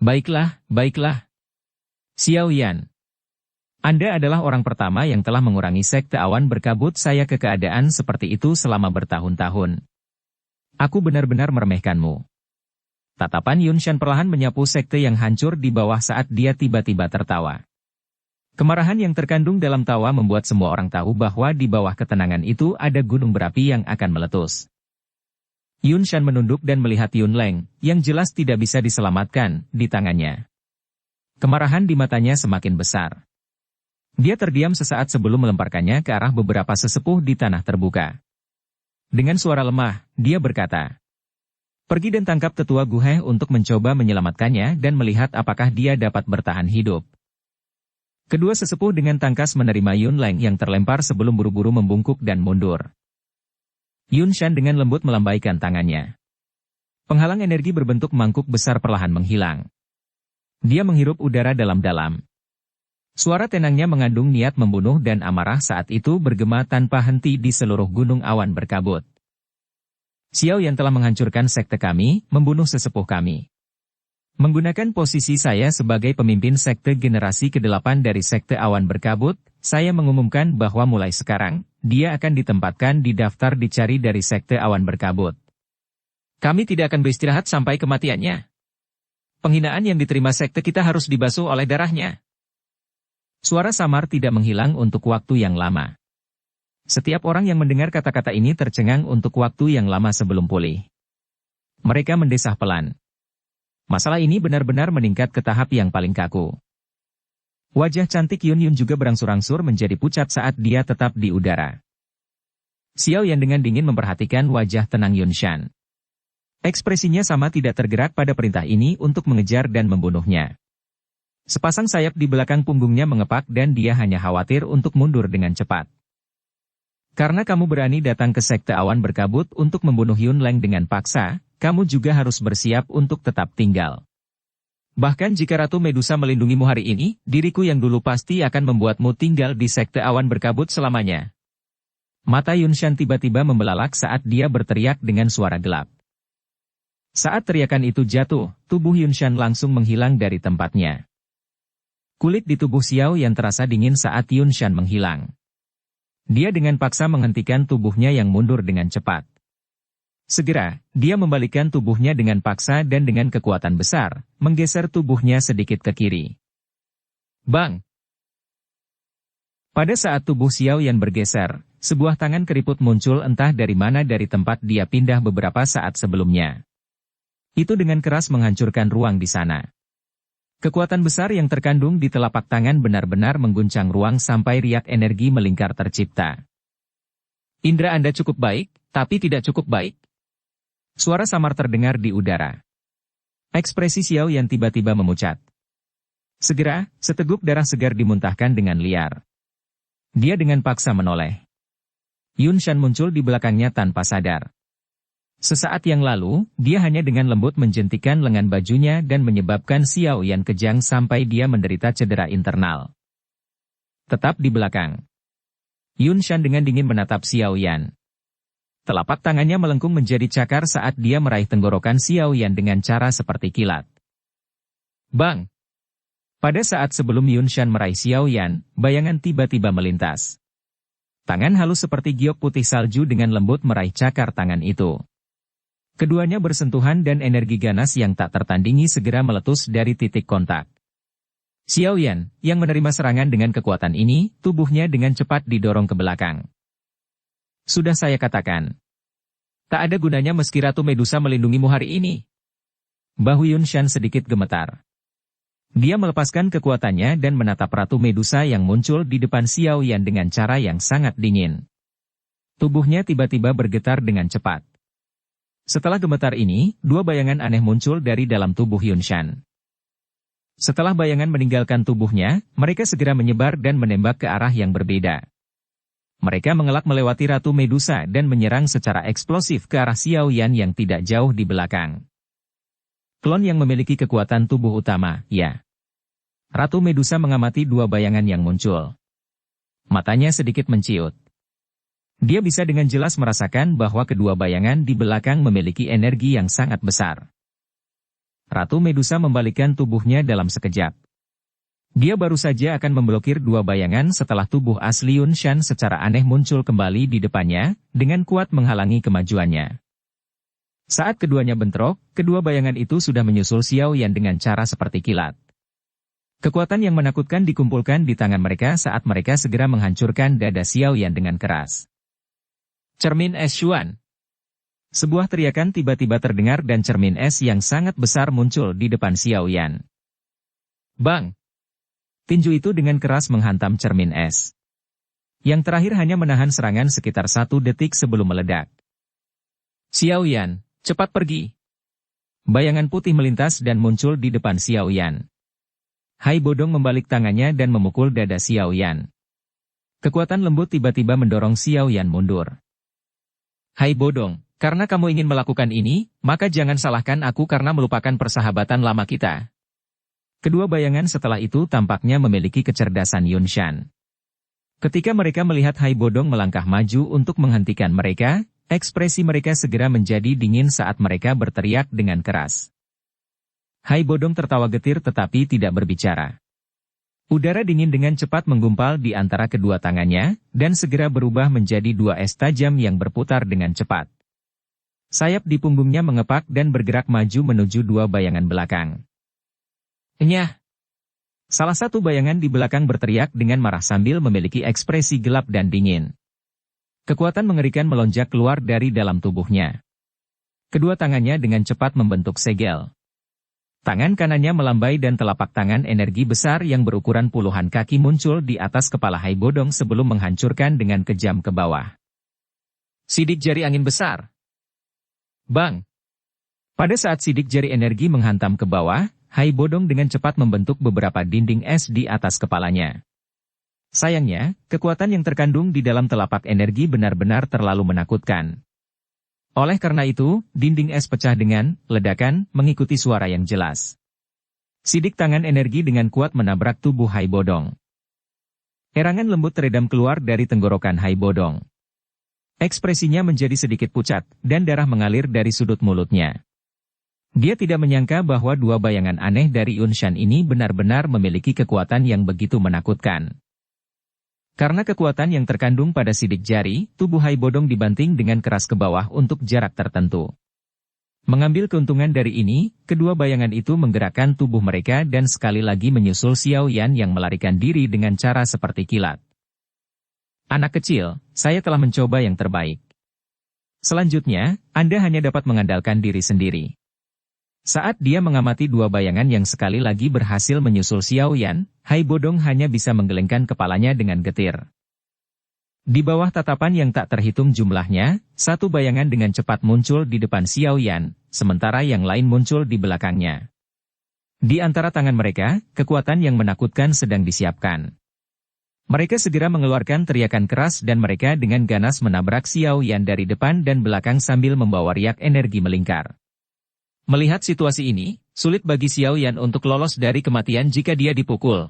Baiklah, baiklah. Xiao Yan. Anda adalah orang pertama yang telah mengurangi sekte awan berkabut saya ke keadaan seperti itu selama bertahun-tahun. Aku benar-benar meremehkanmu. Tatapan Yunshan perlahan menyapu sekte yang hancur di bawah saat dia tiba-tiba tertawa. Kemarahan yang terkandung dalam tawa membuat semua orang tahu bahwa di bawah ketenangan itu ada gunung berapi yang akan meletus. Yunshan menunduk dan melihat Yunleng, yang jelas tidak bisa diselamatkan, di tangannya. Kemarahan di matanya semakin besar. Dia terdiam sesaat sebelum melemparkannya ke arah beberapa sesepuh di tanah terbuka. Dengan suara lemah, dia berkata, "Pergi dan tangkap tetua Guhe untuk mencoba menyelamatkannya dan melihat apakah dia dapat bertahan hidup." Kedua sesepuh dengan tangkas menerima Yunleng yang terlempar sebelum buru-buru membungkuk dan mundur. Yunshan dengan lembut melambaikan tangannya. Penghalang energi berbentuk mangkuk besar perlahan menghilang. Dia menghirup udara dalam-dalam. Suara tenangnya mengandung niat membunuh dan amarah saat itu bergema tanpa henti di seluruh gunung awan berkabut. Xiao Yan telah menghancurkan sekte kami, membunuh sesepuh kami. Menggunakan posisi saya sebagai pemimpin sekte generasi ke-8 dari sekte awan berkabut, saya mengumumkan bahwa mulai sekarang, dia akan ditempatkan di daftar dicari dari sekte awan berkabut. Kami tidak akan beristirahat sampai kematiannya. Penghinaan yang diterima sekte kita harus dibasuh oleh darahnya. Suara samar tidak menghilang untuk waktu yang lama. Setiap orang yang mendengar kata-kata ini tercengang untuk waktu yang lama sebelum pulih. Mereka mendesah pelan. Masalah ini benar-benar meningkat ke tahap yang paling kaku. Wajah cantik Yun Yun juga berangsur-angsur menjadi pucat saat dia tetap di udara. Xiao Yan dengan dingin memperhatikan wajah tenang Yun Shan. Ekspresinya sama tidak tergerak pada perintah ini untuk mengejar dan membunuhnya. Sepasang sayap di belakang punggungnya mengepak dan dia hanya khawatir untuk mundur dengan cepat. Karena kamu berani datang ke Sekte Awan Berkabut untuk membunuh Yun Leng dengan paksa, kamu juga harus bersiap untuk tetap tinggal. Bahkan jika Ratu Medusa melindungimu hari ini, diriku yang dulu pasti akan membuatmu tinggal di Sekte Awan Berkabut selamanya. Mata Yun Shan tiba-tiba membelalak saat dia berteriak dengan suara gelap. Saat teriakan itu jatuh, tubuh Yun Shan langsung menghilang dari tempatnya. Kulit di tubuh Xiao Yan terasa dingin saat Yun Shan menghilang. Dia dengan paksa menghentikan tubuhnya yang mundur dengan cepat. Segera, dia membalikkan tubuhnya dengan paksa dan dengan kekuatan besar, menggeser tubuhnya sedikit ke kiri. Bang! Pada saat tubuh Xiao Yan bergeser, sebuah tangan keriput muncul entah dari mana dari tempat dia pindah beberapa saat sebelumnya. Itu dengan keras menghancurkan ruang di sana. Kekuatan besar yang terkandung di telapak tangan benar-benar mengguncang ruang sampai riak energi melingkar tercipta. Indra Anda cukup baik, tapi tidak cukup baik. Suara samar terdengar di udara. Ekspresi Xiao Yan tiba-tiba memucat. Segera, seteguk darah segar dimuntahkan dengan liar. Dia dengan paksa menoleh. Yun Shan muncul di belakangnya tanpa sadar. Sesaat yang lalu, dia hanya dengan lembut menjentikan lengan bajunya dan menyebabkan Xiao Yan kejang sampai dia menderita cedera internal. Tetap di belakang. Yun Shan dengan dingin menatap Xiao Yan. Telapak tangannya melengkung menjadi cakar saat dia meraih tenggorokan Xiao Yan dengan cara seperti kilat. Bang! Pada saat sebelum Yun Shan meraih Xiao Yan, bayangan tiba-tiba melintas. Tangan halus seperti giok putih salju dengan lembut meraih cakar tangan itu. Keduanya bersentuhan dan energi ganas yang tak tertandingi segera meletus dari titik kontak. Xiao Yan, yang menerima serangan dengan kekuatan ini, tubuhnya dengan cepat didorong ke belakang. Sudah saya katakan. Tak ada gunanya meski Ratu Medusa melindungimu hari ini. Bahu Yun Shan sedikit gemetar. Dia melepaskan kekuatannya dan menatap Ratu Medusa yang muncul di depan Xiao Yan dengan cara yang sangat dingin. Tubuhnya tiba-tiba bergetar dengan cepat. Setelah gemetar ini, dua bayangan aneh muncul dari dalam tubuh Yun Shan. Setelah bayangan meninggalkan tubuhnya, mereka segera menyebar dan menembak ke arah yang berbeda. Mereka mengelak melewati Ratu Medusa dan menyerang secara eksplosif ke arah Xiao Yan yang tidak jauh di belakang. Klon yang memiliki kekuatan tubuh utama, ya. Ratu Medusa mengamati dua bayangan yang muncul. Matanya sedikit menciut. Dia bisa dengan jelas merasakan bahwa kedua bayangan di belakang memiliki energi yang sangat besar. Ratu Medusa membalikkan tubuhnya dalam sekejap. Dia baru saja akan memblokir dua bayangan setelah tubuh asli Yun Shan secara aneh muncul kembali di depannya, dengan kuat menghalangi kemajuannya. Saat keduanya bentrok, kedua bayangan itu sudah menyusul Xiao Yan dengan cara seperti kilat. Kekuatan yang menakutkan dikumpulkan di tangan mereka saat mereka segera menghancurkan dada Xiao Yan dengan keras. Cermin es Xuan. Sebuah teriakan tiba-tiba terdengar dan cermin es yang sangat besar muncul di depan Xiao Yan. Bang! Tinju itu dengan keras menghantam cermin es. Yang terakhir hanya menahan serangan sekitar 1 detik sebelum meledak. Xiao Yan, cepat pergi! Bayangan putih melintas dan muncul di depan Xiao Yan. Hai Bodong membalik tangannya dan memukul dada Xiao Yan. Kekuatan lembut tiba-tiba mendorong Xiao Yan mundur. Hai Bodong, karena kamu ingin melakukan ini, maka jangan salahkan aku karena melupakan persahabatan lama kita. Kedua bayangan setelah itu tampaknya memiliki kecerdasan Yun Shan. Ketika mereka melihat Hai Bodong melangkah maju untuk menghentikan mereka, ekspresi mereka segera menjadi dingin saat mereka berteriak dengan keras. Hai Bodong tertawa getir tetapi tidak berbicara. Udara dingin dengan cepat menggumpal di antara kedua tangannya, dan segera berubah menjadi dua es tajam yang berputar dengan cepat. Sayap di punggungnya mengepak dan bergerak maju menuju dua bayangan belakang. Nyah! Salah satu bayangan di belakang berteriak dengan marah sambil memiliki ekspresi gelap dan dingin. Kekuatan mengerikan melonjak keluar dari dalam tubuhnya. Kedua tangannya dengan cepat membentuk segel. Tangan kanannya melambai dan telapak tangan energi besar yang berukuran puluhan kaki muncul di atas kepala Hai Bodong sebelum menghancurkan dengan kejam ke bawah. Sidik jari angin besar. Bang! Pada saat sidik jari energi menghantam ke bawah, Hai Bodong dengan cepat membentuk beberapa dinding es di atas kepalanya. Sayangnya, kekuatan yang terkandung di dalam telapak energi benar-benar terlalu menakutkan. Oleh karena itu, dinding es pecah dengan ledakan mengikuti suara yang jelas. Sidik tangan energi dengan kuat menabrak tubuh Hai Bodong. Erangan lembut teredam keluar dari tenggorokan Hai Bodong. Ekspresinya menjadi sedikit pucat, dan darah mengalir dari sudut mulutnya. Dia tidak menyangka bahwa dua bayangan aneh dari Yunshan ini benar-benar memiliki kekuatan yang begitu menakutkan. Karena kekuatan yang terkandung pada sidik jari, tubuh Hai Bodong dibanting dengan keras ke bawah untuk jarak tertentu. Mengambil keuntungan dari ini, kedua bayangan itu menggerakkan tubuh mereka dan sekali lagi menyusul Xiao Yan yang melarikan diri dengan cara seperti kilat. Anak kecil, saya telah mencoba yang terbaik. Selanjutnya, Anda hanya dapat mengandalkan diri sendiri. Saat dia mengamati dua bayangan yang sekali lagi berhasil menyusul Xiao Yan, Hai Bodong hanya bisa menggelengkan kepalanya dengan getir. Di bawah tatapan yang tak terhitung jumlahnya, satu bayangan dengan cepat muncul di depan Xiao Yan, sementara yang lain muncul di belakangnya. Di antara tangan mereka, kekuatan yang menakutkan sedang disiapkan. Mereka segera mengeluarkan teriakan keras dan mereka dengan ganas menabrak Xiao Yan dari depan dan belakang sambil membawa riak energi melingkar. Melihat situasi ini, sulit bagi Xiao Yan untuk lolos dari kematian jika dia dipukul.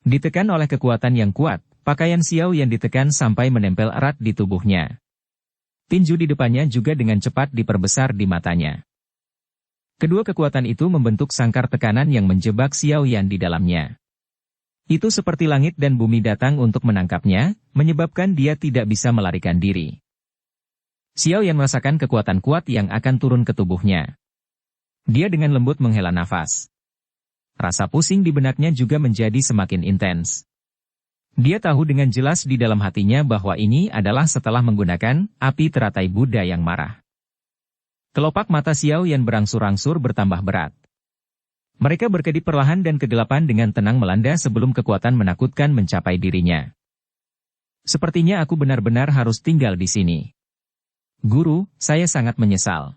Ditekan oleh kekuatan yang kuat, pakaian Xiao Yan ditekan sampai menempel erat di tubuhnya. Tinju di depannya juga dengan cepat diperbesar di matanya. Kedua kekuatan itu membentuk sangkar tekanan yang menjebak Xiao Yan di dalamnya. Itu seperti langit dan bumi datang untuk menangkapnya, menyebabkan dia tidak bisa melarikan diri. Xiao Yan merasakan kekuatan kuat yang akan turun ke tubuhnya. Dia dengan lembut menghela nafas. Rasa pusing di benaknya juga menjadi semakin intens. Dia tahu dengan jelas di dalam hatinya bahwa ini adalah setelah menggunakan api teratai Buddha yang marah. Kelopak mata Xiao Yan berangsur-angsur bertambah berat. Mereka berkedip perlahan dan kegelapan dengan tenang melanda sebelum kekuatan menakutkan mencapai dirinya. Sepertinya aku benar-benar harus tinggal di sini. Guru, saya sangat menyesal.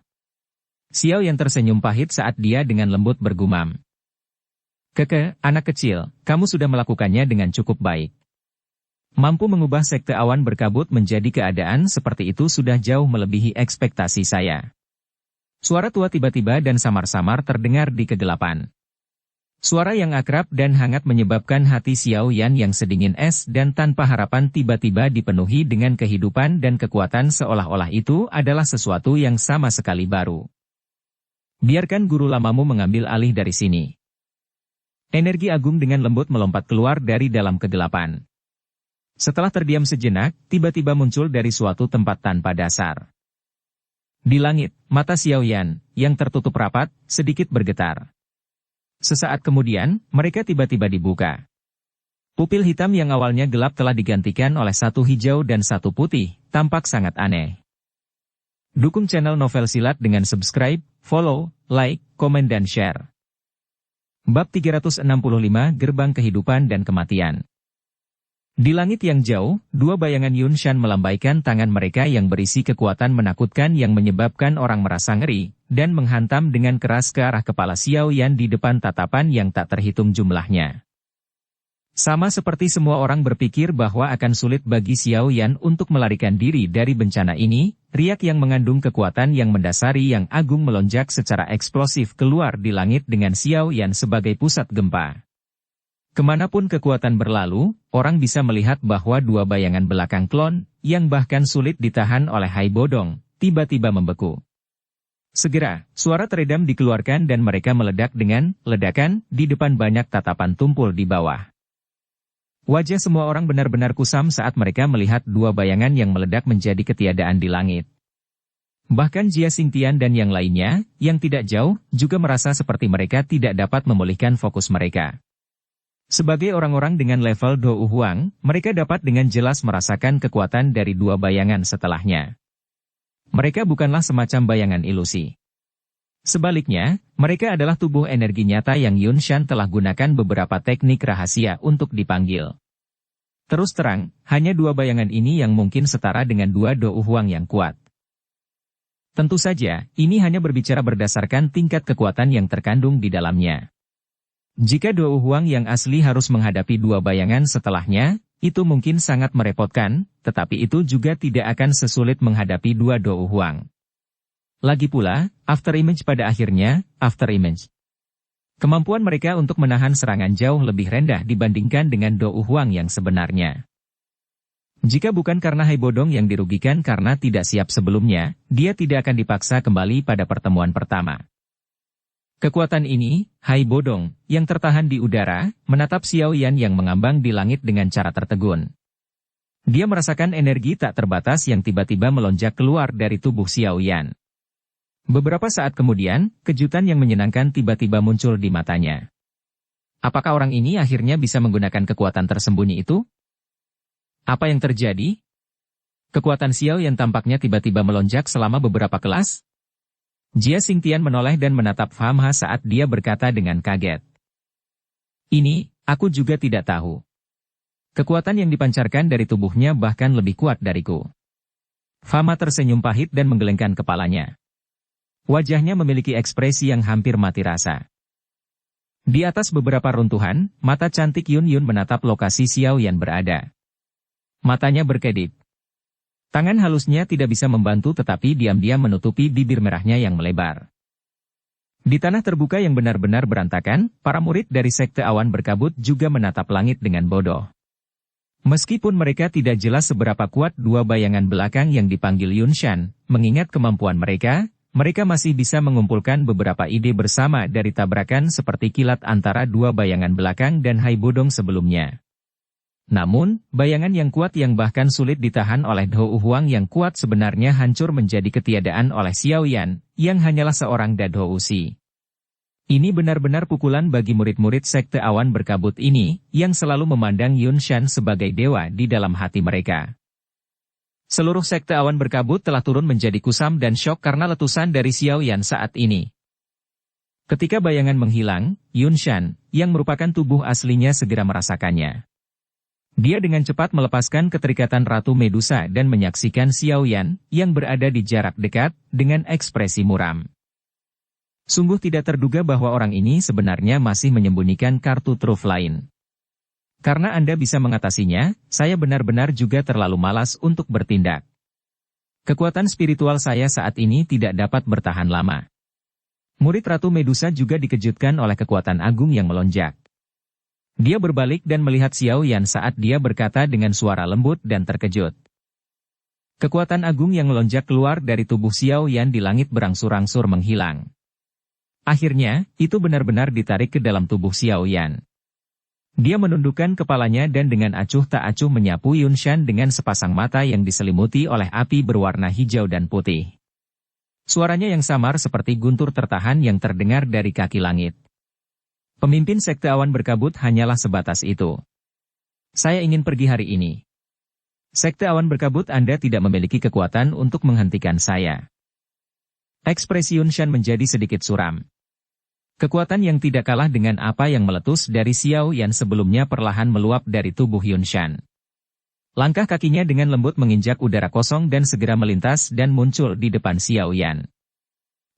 Xiao Yan tersenyum pahit saat dia dengan lembut bergumam. Keke, anak kecil, kamu sudah melakukannya dengan cukup baik. Mampu mengubah sekte awan berkabut menjadi keadaan seperti itu sudah jauh melebihi ekspektasi saya. Suara tua tiba-tiba dan samar-samar terdengar di kegelapan. Suara yang akrab dan hangat menyebabkan hati Xiao Yan yang sedingin es dan tanpa harapan tiba-tiba dipenuhi dengan kehidupan dan kekuatan seolah-olah itu adalah sesuatu yang sama sekali baru. Biarkan guru lamamu mengambil alih dari sini. Energi agung dengan lembut melompat keluar dari dalam kegelapan. Setelah terdiam sejenak, tiba-tiba muncul dari suatu tempat tanpa dasar. Di langit, mata Xiao Yan, yang tertutup rapat, sedikit bergetar. Sesaat kemudian, mereka tiba-tiba dibuka. Pupil hitam yang awalnya gelap telah digantikan oleh satu hijau dan satu putih, tampak sangat aneh. Dukung channel Novel Silat dengan subscribe, follow, like, komen dan share. Bab 365 Gerbang Kehidupan dan Kematian. Di langit yang jauh, dua bayangan Yunshan melambaikan tangan mereka yang berisi kekuatan menakutkan yang menyebabkan orang merasa ngeri, dan menghantam dengan keras ke arah kepala Xiao Yan di depan tatapan yang tak terhitung jumlahnya. Sama seperti semua orang berpikir bahwa akan sulit bagi Xiao Yan untuk melarikan diri dari bencana ini, riak yang mengandung kekuatan yang mendasari yang agung melonjak secara eksplosif keluar di langit dengan Xiao Yan sebagai pusat gempa. Kemanapun kekuatan berlalu, orang bisa melihat bahwa dua bayangan belakang klon, yang bahkan sulit ditahan oleh Hai Bodong, tiba-tiba membeku. Segera, suara teredam dikeluarkan dan mereka meledak dengan ledakan di depan banyak tatapan tumpul di bawah. Wajah semua orang benar-benar kusam saat mereka melihat dua bayangan yang meledak menjadi ketiadaan di langit. Bahkan Jia Xingtian dan yang lainnya, yang tidak jauh, juga merasa seperti mereka tidak dapat memulihkan fokus mereka. Sebagai orang-orang dengan level Dou Huang, mereka dapat dengan jelas merasakan kekuatan dari dua bayangan setelahnya. Mereka bukanlah semacam bayangan ilusi. Sebaliknya, mereka adalah tubuh energi nyata yang Yun Shan telah gunakan beberapa teknik rahasia untuk dipanggil. Terus terang, hanya dua bayangan ini yang mungkin setara dengan dua Dou Huang yang kuat. Tentu saja, ini hanya berbicara berdasarkan tingkat kekuatan yang terkandung di dalamnya. Jika Dou Huang yang asli harus menghadapi dua bayangan setelahnya, itu mungkin sangat merepotkan, tetapi itu juga tidak akan sesulit menghadapi dua Dou Huang. Lagi pula, after image pada akhirnya, after image. Kemampuan mereka untuk menahan serangan jauh lebih rendah dibandingkan dengan Dou Huang yang sebenarnya. Jika bukan karena Hai Bodong yang dirugikan karena tidak siap sebelumnya, dia tidak akan dipaksa kembali pada pertemuan pertama. Kekuatan ini, Hai Bodong, yang tertahan di udara, menatap Xiao Yan yang mengambang di langit dengan cara tertegun. Dia merasakan energi tak terbatas yang tiba-tiba melonjak keluar dari tubuh Xiao Yan. Beberapa saat kemudian, kejutan yang menyenangkan tiba-tiba muncul di matanya. Apakah orang ini akhirnya bisa menggunakan kekuatan tersembunyi itu? Apa yang terjadi? Kekuatan Xiao Yan tampaknya tiba-tiba melonjak selama beberapa kelas? Jia Xingtian menoleh dan menatap Pham Ha saat dia berkata dengan kaget. Ini, aku juga tidak tahu. Kekuatan yang dipancarkan dari tubuhnya bahkan lebih kuat dariku. Pham Ha tersenyum pahit dan menggelengkan kepalanya. Wajahnya memiliki ekspresi yang hampir mati rasa. Di atas beberapa runtuhan, mata cantik Yun Yun menatap lokasi Xiao Yan berada. Matanya berkedip. Tangan halusnya tidak bisa membantu tetapi diam-diam menutupi bibir merahnya yang melebar. Di tanah terbuka yang benar-benar berantakan, para murid dari Sekte Awan Berkabut juga menatap langit dengan bodoh. Meskipun mereka tidak jelas seberapa kuat dua bayangan belakang yang dipanggil Yun Shan, mengingat kemampuan mereka masih bisa mengumpulkan beberapa ide bersama dari tabrakan seperti kilat antara dua bayangan belakang dan Hai Bodong sebelumnya. Namun, bayangan yang kuat yang bahkan sulit ditahan oleh Dou Huang yang kuat sebenarnya hancur menjadi ketiadaan oleh Xiao Yan, yang hanyalah seorang Dadou Si. Ini benar-benar pukulan bagi murid-murid Sekte Awan Berkabut ini, yang selalu memandang Yun Shan sebagai dewa di dalam hati mereka. Seluruh Sekte Awan Berkabut telah turun menjadi kusam dan syok karena letusan dari Xiao Yan saat ini. Ketika bayangan menghilang, Yun Shan, yang merupakan tubuh aslinya segera merasakannya. Dia dengan cepat melepaskan keterikatan Ratu Medusa dan menyaksikan Xiao Yan, yang berada di jarak dekat, dengan ekspresi muram. Sungguh tidak terduga bahwa orang ini sebenarnya masih menyembunyikan kartu truf lain. Karena Anda bisa mengatasinya, saya benar-benar juga terlalu malas untuk bertindak. Kekuatan spiritual saya saat ini tidak dapat bertahan lama. Murid Ratu Medusa juga dikejutkan oleh kekuatan agung yang melonjak. Dia berbalik dan melihat Xiao Yan saat dia berkata dengan suara lembut dan terkejut. Kekuatan agung yang melonjak keluar dari tubuh Xiao Yan di langit berangsur-angsur menghilang. Akhirnya, itu benar-benar ditarik ke dalam tubuh Xiao Yan. Dia menundukkan kepalanya dan dengan acuh tak acuh menyapu Yun Shan dengan sepasang mata yang diselimuti oleh api berwarna hijau dan putih. Suaranya yang samar seperti guntur tertahan yang terdengar dari kaki langit. Pemimpin Sekte Awan Berkabut hanyalah sebatas itu. Saya ingin pergi hari ini. Sekte Awan Berkabut Anda tidak memiliki kekuatan untuk menghentikan saya. Ekspresi Yun Shan menjadi sedikit suram. Kekuatan yang tidak kalah dengan apa yang meletus dari Xiao Yan sebelumnya perlahan meluap dari tubuh Yun Shan. Langkah kakinya dengan lembut menginjak udara kosong dan segera melintas dan muncul di depan Xiao Yan.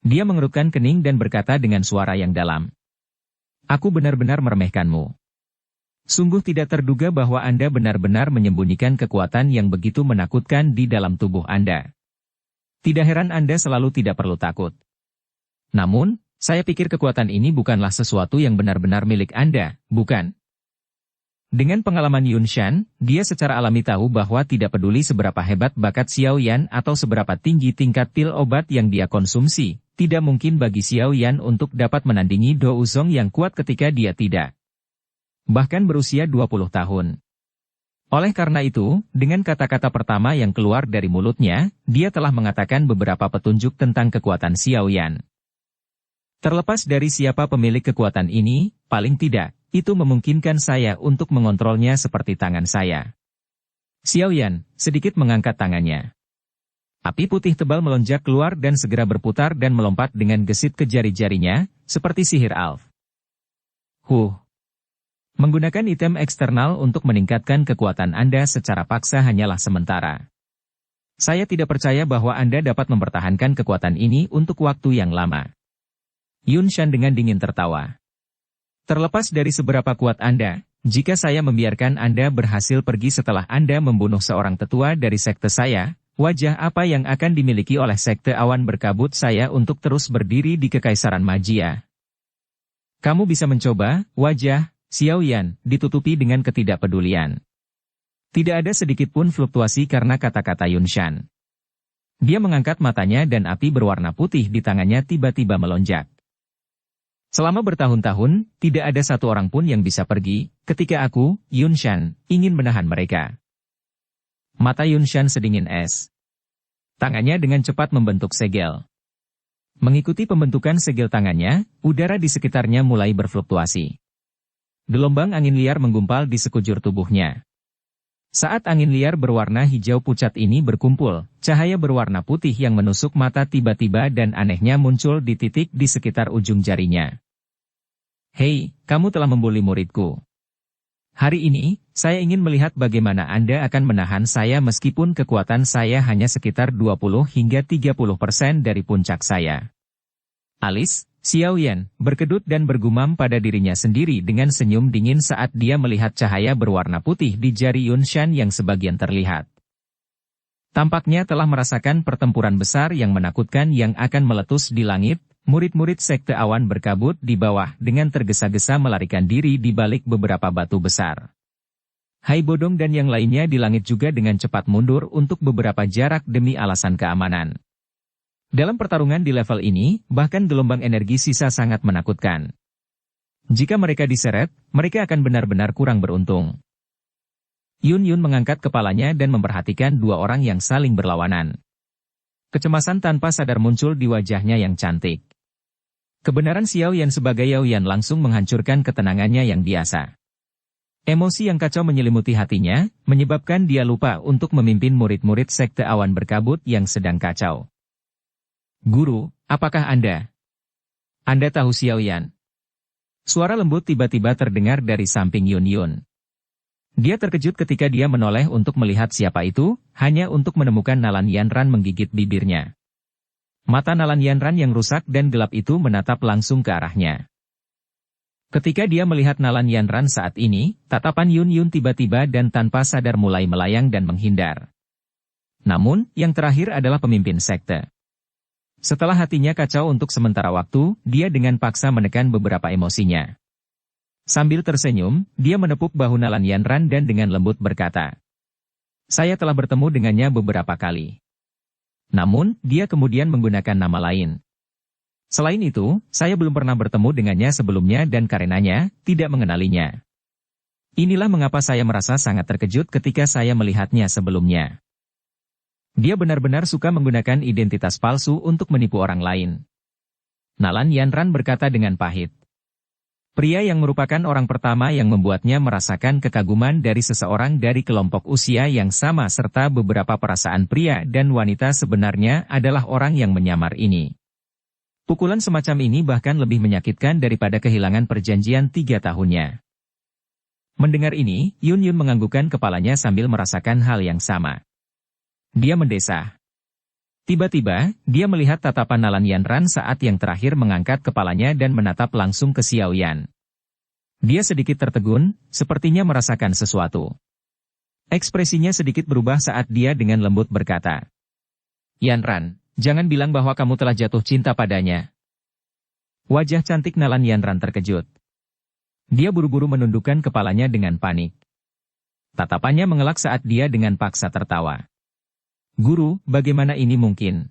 Dia mengerutkan kening dan berkata dengan suara yang dalam. Aku benar-benar meremehkanmu. Sungguh tidak terduga bahwa Anda benar-benar menyembunyikan kekuatan yang begitu menakutkan di dalam tubuh Anda. Tidak heran Anda selalu tidak perlu takut. Namun, saya pikir kekuatan ini bukanlah sesuatu yang benar-benar milik Anda, bukan? Dengan pengalaman Yun Shan, dia secara alami tahu bahwa tidak peduli seberapa hebat bakat Xiao Yan atau seberapa tinggi tingkat pil obat yang dia konsumsi, tidak mungkin bagi Xiao Yan untuk dapat menandingi Dou Zong yang kuat ketika dia tidak. Bahkan berusia 20 tahun. Oleh karena itu, dengan kata-kata pertama yang keluar dari mulutnya, dia telah mengatakan beberapa petunjuk tentang kekuatan Xiao Yan. Terlepas dari siapa pemilik kekuatan ini, paling tidak, itu memungkinkan saya untuk mengontrolnya seperti tangan saya. Xiaoyan sedikit mengangkat tangannya. Api putih tebal melonjak keluar dan segera berputar dan melompat dengan gesit ke jari-jarinya, seperti sihir Alf. Menggunakan item eksternal untuk meningkatkan kekuatan Anda secara paksa hanyalah sementara. Saya tidak percaya bahwa Anda dapat mempertahankan kekuatan ini untuk waktu yang lama. Yun Shan dengan dingin tertawa. Terlepas dari seberapa kuat Anda, jika saya membiarkan Anda berhasil pergi setelah Anda membunuh seorang tetua dari sekte saya, wajah apa yang akan dimiliki oleh sekte awan berkabut saya untuk terus berdiri di kekaisaran magia? Kamu bisa mencoba, wajah Xiaoyan ditutupi dengan ketidakpedulian. Tidak ada sedikit pun fluktuasi karena kata-kata Yun Shan. Dia mengangkat matanya dan api berwarna putih di tangannya tiba-tiba melonjak. Selama bertahun-tahun, tidak ada satu orang pun yang bisa pergi, ketika aku, Yun Shan, ingin menahan mereka. Mata Yun Shan sedingin es. Tangannya dengan cepat membentuk segel. Mengikuti pembentukan segel tangannya, udara di sekitarnya mulai berfluktuasi. Gelombang angin liar menggumpal di sekujur tubuhnya. Saat angin liar berwarna hijau pucat ini berkumpul, cahaya berwarna putih yang menusuk mata tiba-tiba dan anehnya muncul di titik di sekitar ujung jarinya. Hei, kamu telah membuli muridku. Hari ini, saya ingin melihat bagaimana Anda akan menahan saya meskipun kekuatan saya hanya sekitar 20 hingga 30% dari puncak saya. Alis Xiaoyan berkedut dan bergumam pada dirinya sendiri dengan senyum dingin saat dia melihat cahaya berwarna putih di jari Yun Shan yang sebagian terlihat. Tampaknya telah merasakan pertempuran besar yang menakutkan yang akan meletus di langit. Murid-murid sekte awan berkabut di bawah dengan tergesa-gesa melarikan diri di balik beberapa batu besar. Hai Bodong dan yang lainnya di langit juga dengan cepat mundur untuk beberapa jarak demi alasan keamanan. Dalam pertarungan di level ini, bahkan gelombang energi sisa sangat menakutkan. Jika mereka diseret, mereka akan benar-benar kurang beruntung. Yun mengangkat kepalanya dan memperhatikan dua orang yang saling berlawanan. Kecemasan tanpa sadar muncul di wajahnya yang cantik. Kebenaran Xiaoyan sebagai Yaoyan langsung menghancurkan ketenangannya yang biasa. Emosi yang kacau menyelimuti hatinya, menyebabkan dia lupa untuk memimpin murid-murid sekte awan berkabut yang sedang kacau. Guru, apakah Anda? Anda tahu Xiaoyan? Suara lembut tiba-tiba terdengar dari samping Yun. Dia terkejut ketika dia menoleh untuk melihat siapa itu, hanya untuk menemukan Nalan Yanran menggigit bibirnya. Mata Nalan Yanran yang rusak dan gelap itu menatap langsung ke arahnya. Ketika dia melihat Nalan Yanran saat ini, tatapan Yun tiba-tiba dan tanpa sadar mulai melayang dan menghindar. Namun, yang terakhir adalah pemimpin sekte. Setelah hatinya kacau untuk sementara waktu, dia dengan paksa menekan beberapa emosinya. Sambil tersenyum, dia menepuk bahu Nalan Yanran dan dengan lembut berkata, "Saya telah bertemu dengannya beberapa kali. Namun, dia kemudian menggunakan nama lain. Selain itu, saya belum pernah bertemu dengannya sebelumnya dan karenanya, tidak mengenalinya. Inilah mengapa saya merasa sangat terkejut ketika saya melihatnya sebelumnya. Dia benar-benar suka menggunakan identitas palsu untuk menipu orang lain." Nalan Yanran berkata dengan pahit. Pria yang merupakan orang pertama yang membuatnya merasakan kekaguman dari seseorang dari kelompok usia yang sama serta beberapa perasaan pria dan wanita sebenarnya adalah orang yang menyamar ini. Pukulan semacam ini bahkan lebih menyakitkan daripada kehilangan perjanjian 3 tahunnya. Mendengar ini, Yun menganggukkan kepalanya sambil merasakan hal yang sama. Dia mendesah. Tiba-tiba, dia melihat tatapan Nalan Yanran saat yang terakhir mengangkat kepalanya dan menatap langsung ke Xiaoyan. Dia sedikit tertegun, sepertinya merasakan sesuatu. Ekspresinya sedikit berubah saat dia dengan lembut berkata, "Yanran, jangan bilang bahwa kamu telah jatuh cinta padanya." Wajah cantik Nalan Yanran terkejut. Dia buru-buru menundukkan kepalanya dengan panik. Tatapannya mengelak saat dia dengan paksa tertawa. "Guru, bagaimana ini mungkin?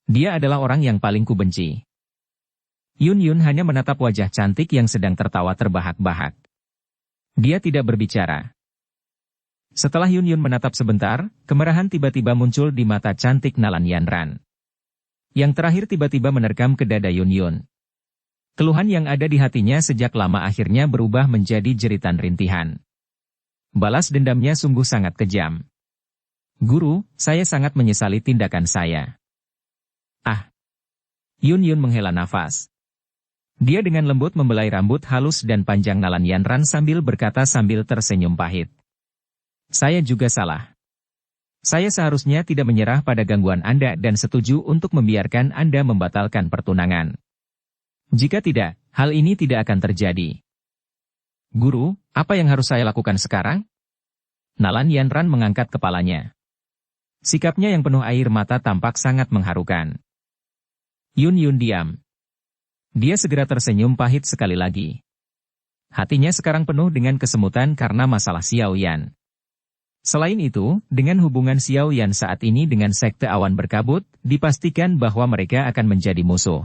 Dia adalah orang yang paling kubenci." Yun hanya menatap wajah cantik yang sedang tertawa terbahak-bahak. Dia tidak berbicara. Setelah Yun menatap sebentar, kemerahan tiba-tiba muncul di mata cantik Nalan Yanran. Yang terakhir tiba-tiba menerkam ke dada Yun. Keluhan yang ada di hatinya sejak lama akhirnya berubah menjadi jeritan rintihan. Balas dendamnya sungguh sangat kejam. Guru, saya sangat menyesali tindakan saya. Ah. Yun Yun menghela nafas. Dia dengan lembut membelai rambut halus dan panjang Nalan Yanran sambil berkata sambil tersenyum pahit. Saya juga salah. Saya seharusnya tidak menyerah pada gangguan Anda dan setuju untuk membiarkan Anda membatalkan pertunangan. Jika tidak, hal ini tidak akan terjadi. Guru, apa yang harus saya lakukan sekarang? Nalan Yanran mengangkat kepalanya. Sikapnya yang penuh air mata tampak sangat mengharukan. Yun Yun diam. Dia segera tersenyum pahit sekali lagi. Hatinya sekarang penuh dengan kesemutan karena masalah Xiao Yan. Selain itu, dengan hubungan Xiao Yan saat ini dengan sekte awan berkabut, dipastikan bahwa mereka akan menjadi musuh.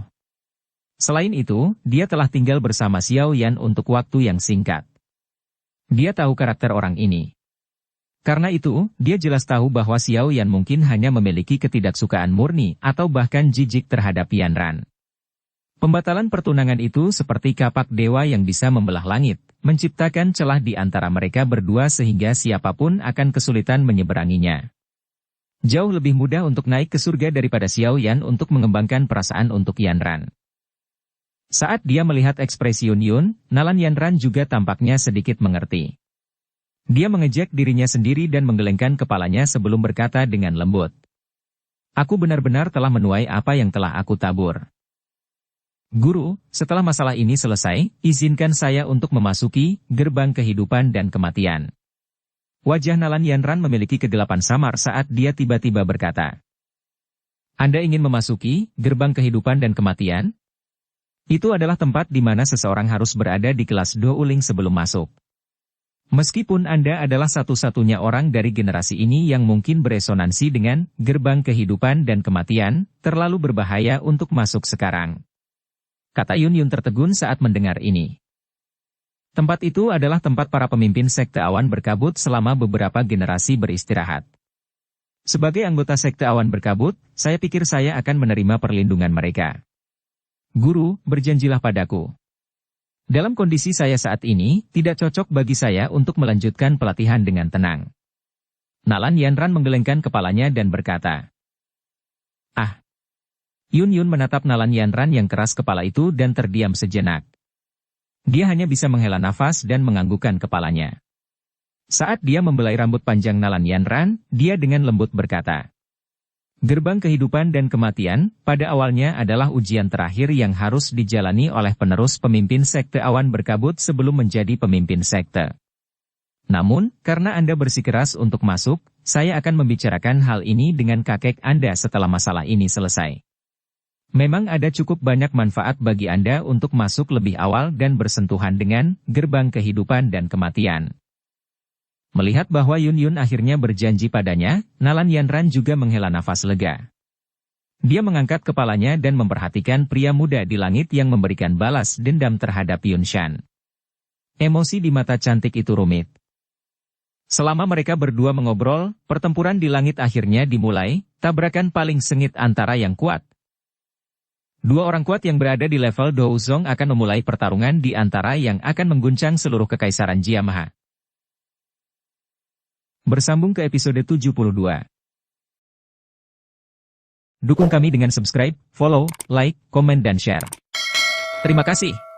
Selain itu, dia telah tinggal bersama Xiao Yan untuk waktu yang singkat. Dia tahu karakter orang ini. Karena itu, dia jelas tahu bahwa Xiao Yan mungkin hanya memiliki ketidaksukaan murni atau bahkan jijik terhadap Yanran. Pembatalan pertunangan itu seperti kapak dewa yang bisa membelah langit, menciptakan celah di antara mereka berdua sehingga siapapun akan kesulitan menyeberanginya. Jauh lebih mudah untuk naik ke surga daripada Xiao Yan untuk mengembangkan perasaan untuk Yanran. Saat dia melihat ekspresi Yun Yun, Nalan Yanran juga tampaknya sedikit mengerti. Dia mengejek dirinya sendiri dan menggelengkan kepalanya sebelum berkata dengan lembut. Aku benar-benar telah menuai apa yang telah aku tabur. Guru, setelah masalah ini selesai, izinkan saya untuk memasuki gerbang kehidupan dan kematian. Wajah Nalan Yanran memiliki kegelapan samar saat dia tiba-tiba berkata. Anda ingin memasuki gerbang kehidupan dan kematian? Itu adalah tempat di mana seseorang harus berada di kelas Do Uling sebelum masuk. Meskipun Anda adalah satu-satunya orang dari generasi ini yang mungkin beresonansi dengan gerbang kehidupan dan kematian, terlalu berbahaya untuk masuk sekarang. Kata Yun Yun tertegun saat mendengar ini. Tempat itu adalah tempat para pemimpin sekte awan berkabut selama beberapa generasi beristirahat. Sebagai anggota sekte awan berkabut, saya pikir saya akan menerima perlindungan mereka. Guru, berjanjilah padaku. Dalam kondisi saya saat ini, tidak cocok bagi saya untuk melanjutkan pelatihan dengan tenang. Nalan Yanran menggelengkan kepalanya dan berkata. Ah. Yun Yun menatap Nalan Yanran yang keras kepala itu dan terdiam sejenak. Dia hanya bisa menghela nafas dan menganggukkan kepalanya. Saat dia membelai rambut panjang Nalan Yanran, dia dengan lembut berkata. Gerbang kehidupan dan kematian, pada awalnya adalah ujian terakhir yang harus dijalani oleh penerus pemimpin sekte awan berkabut sebelum menjadi pemimpin sekte. Namun, karena Anda bersikeras untuk masuk, saya akan membicarakan hal ini dengan kakek Anda setelah masalah ini selesai. Memang ada cukup banyak manfaat bagi Anda untuk masuk lebih awal dan bersentuhan dengan gerbang kehidupan dan kematian. Melihat bahwa Yun Yun akhirnya berjanji padanya, Nalan Yanran juga menghela nafas lega. Dia mengangkat kepalanya dan memperhatikan pria muda di langit yang memberikan balas dendam terhadap Yun Shan. Emosi di mata cantik itu rumit. Selama mereka berdua mengobrol, pertempuran di langit akhirnya dimulai, tabrakan paling sengit antara yang kuat. Dua orang kuat yang berada di level Douzong akan memulai pertarungan di antara yang akan mengguncang seluruh kekaisaran Jiamaha. Bersambung ke episode 72. Dukung kami dengan subscribe, follow, like, komen dan share. Terima kasih.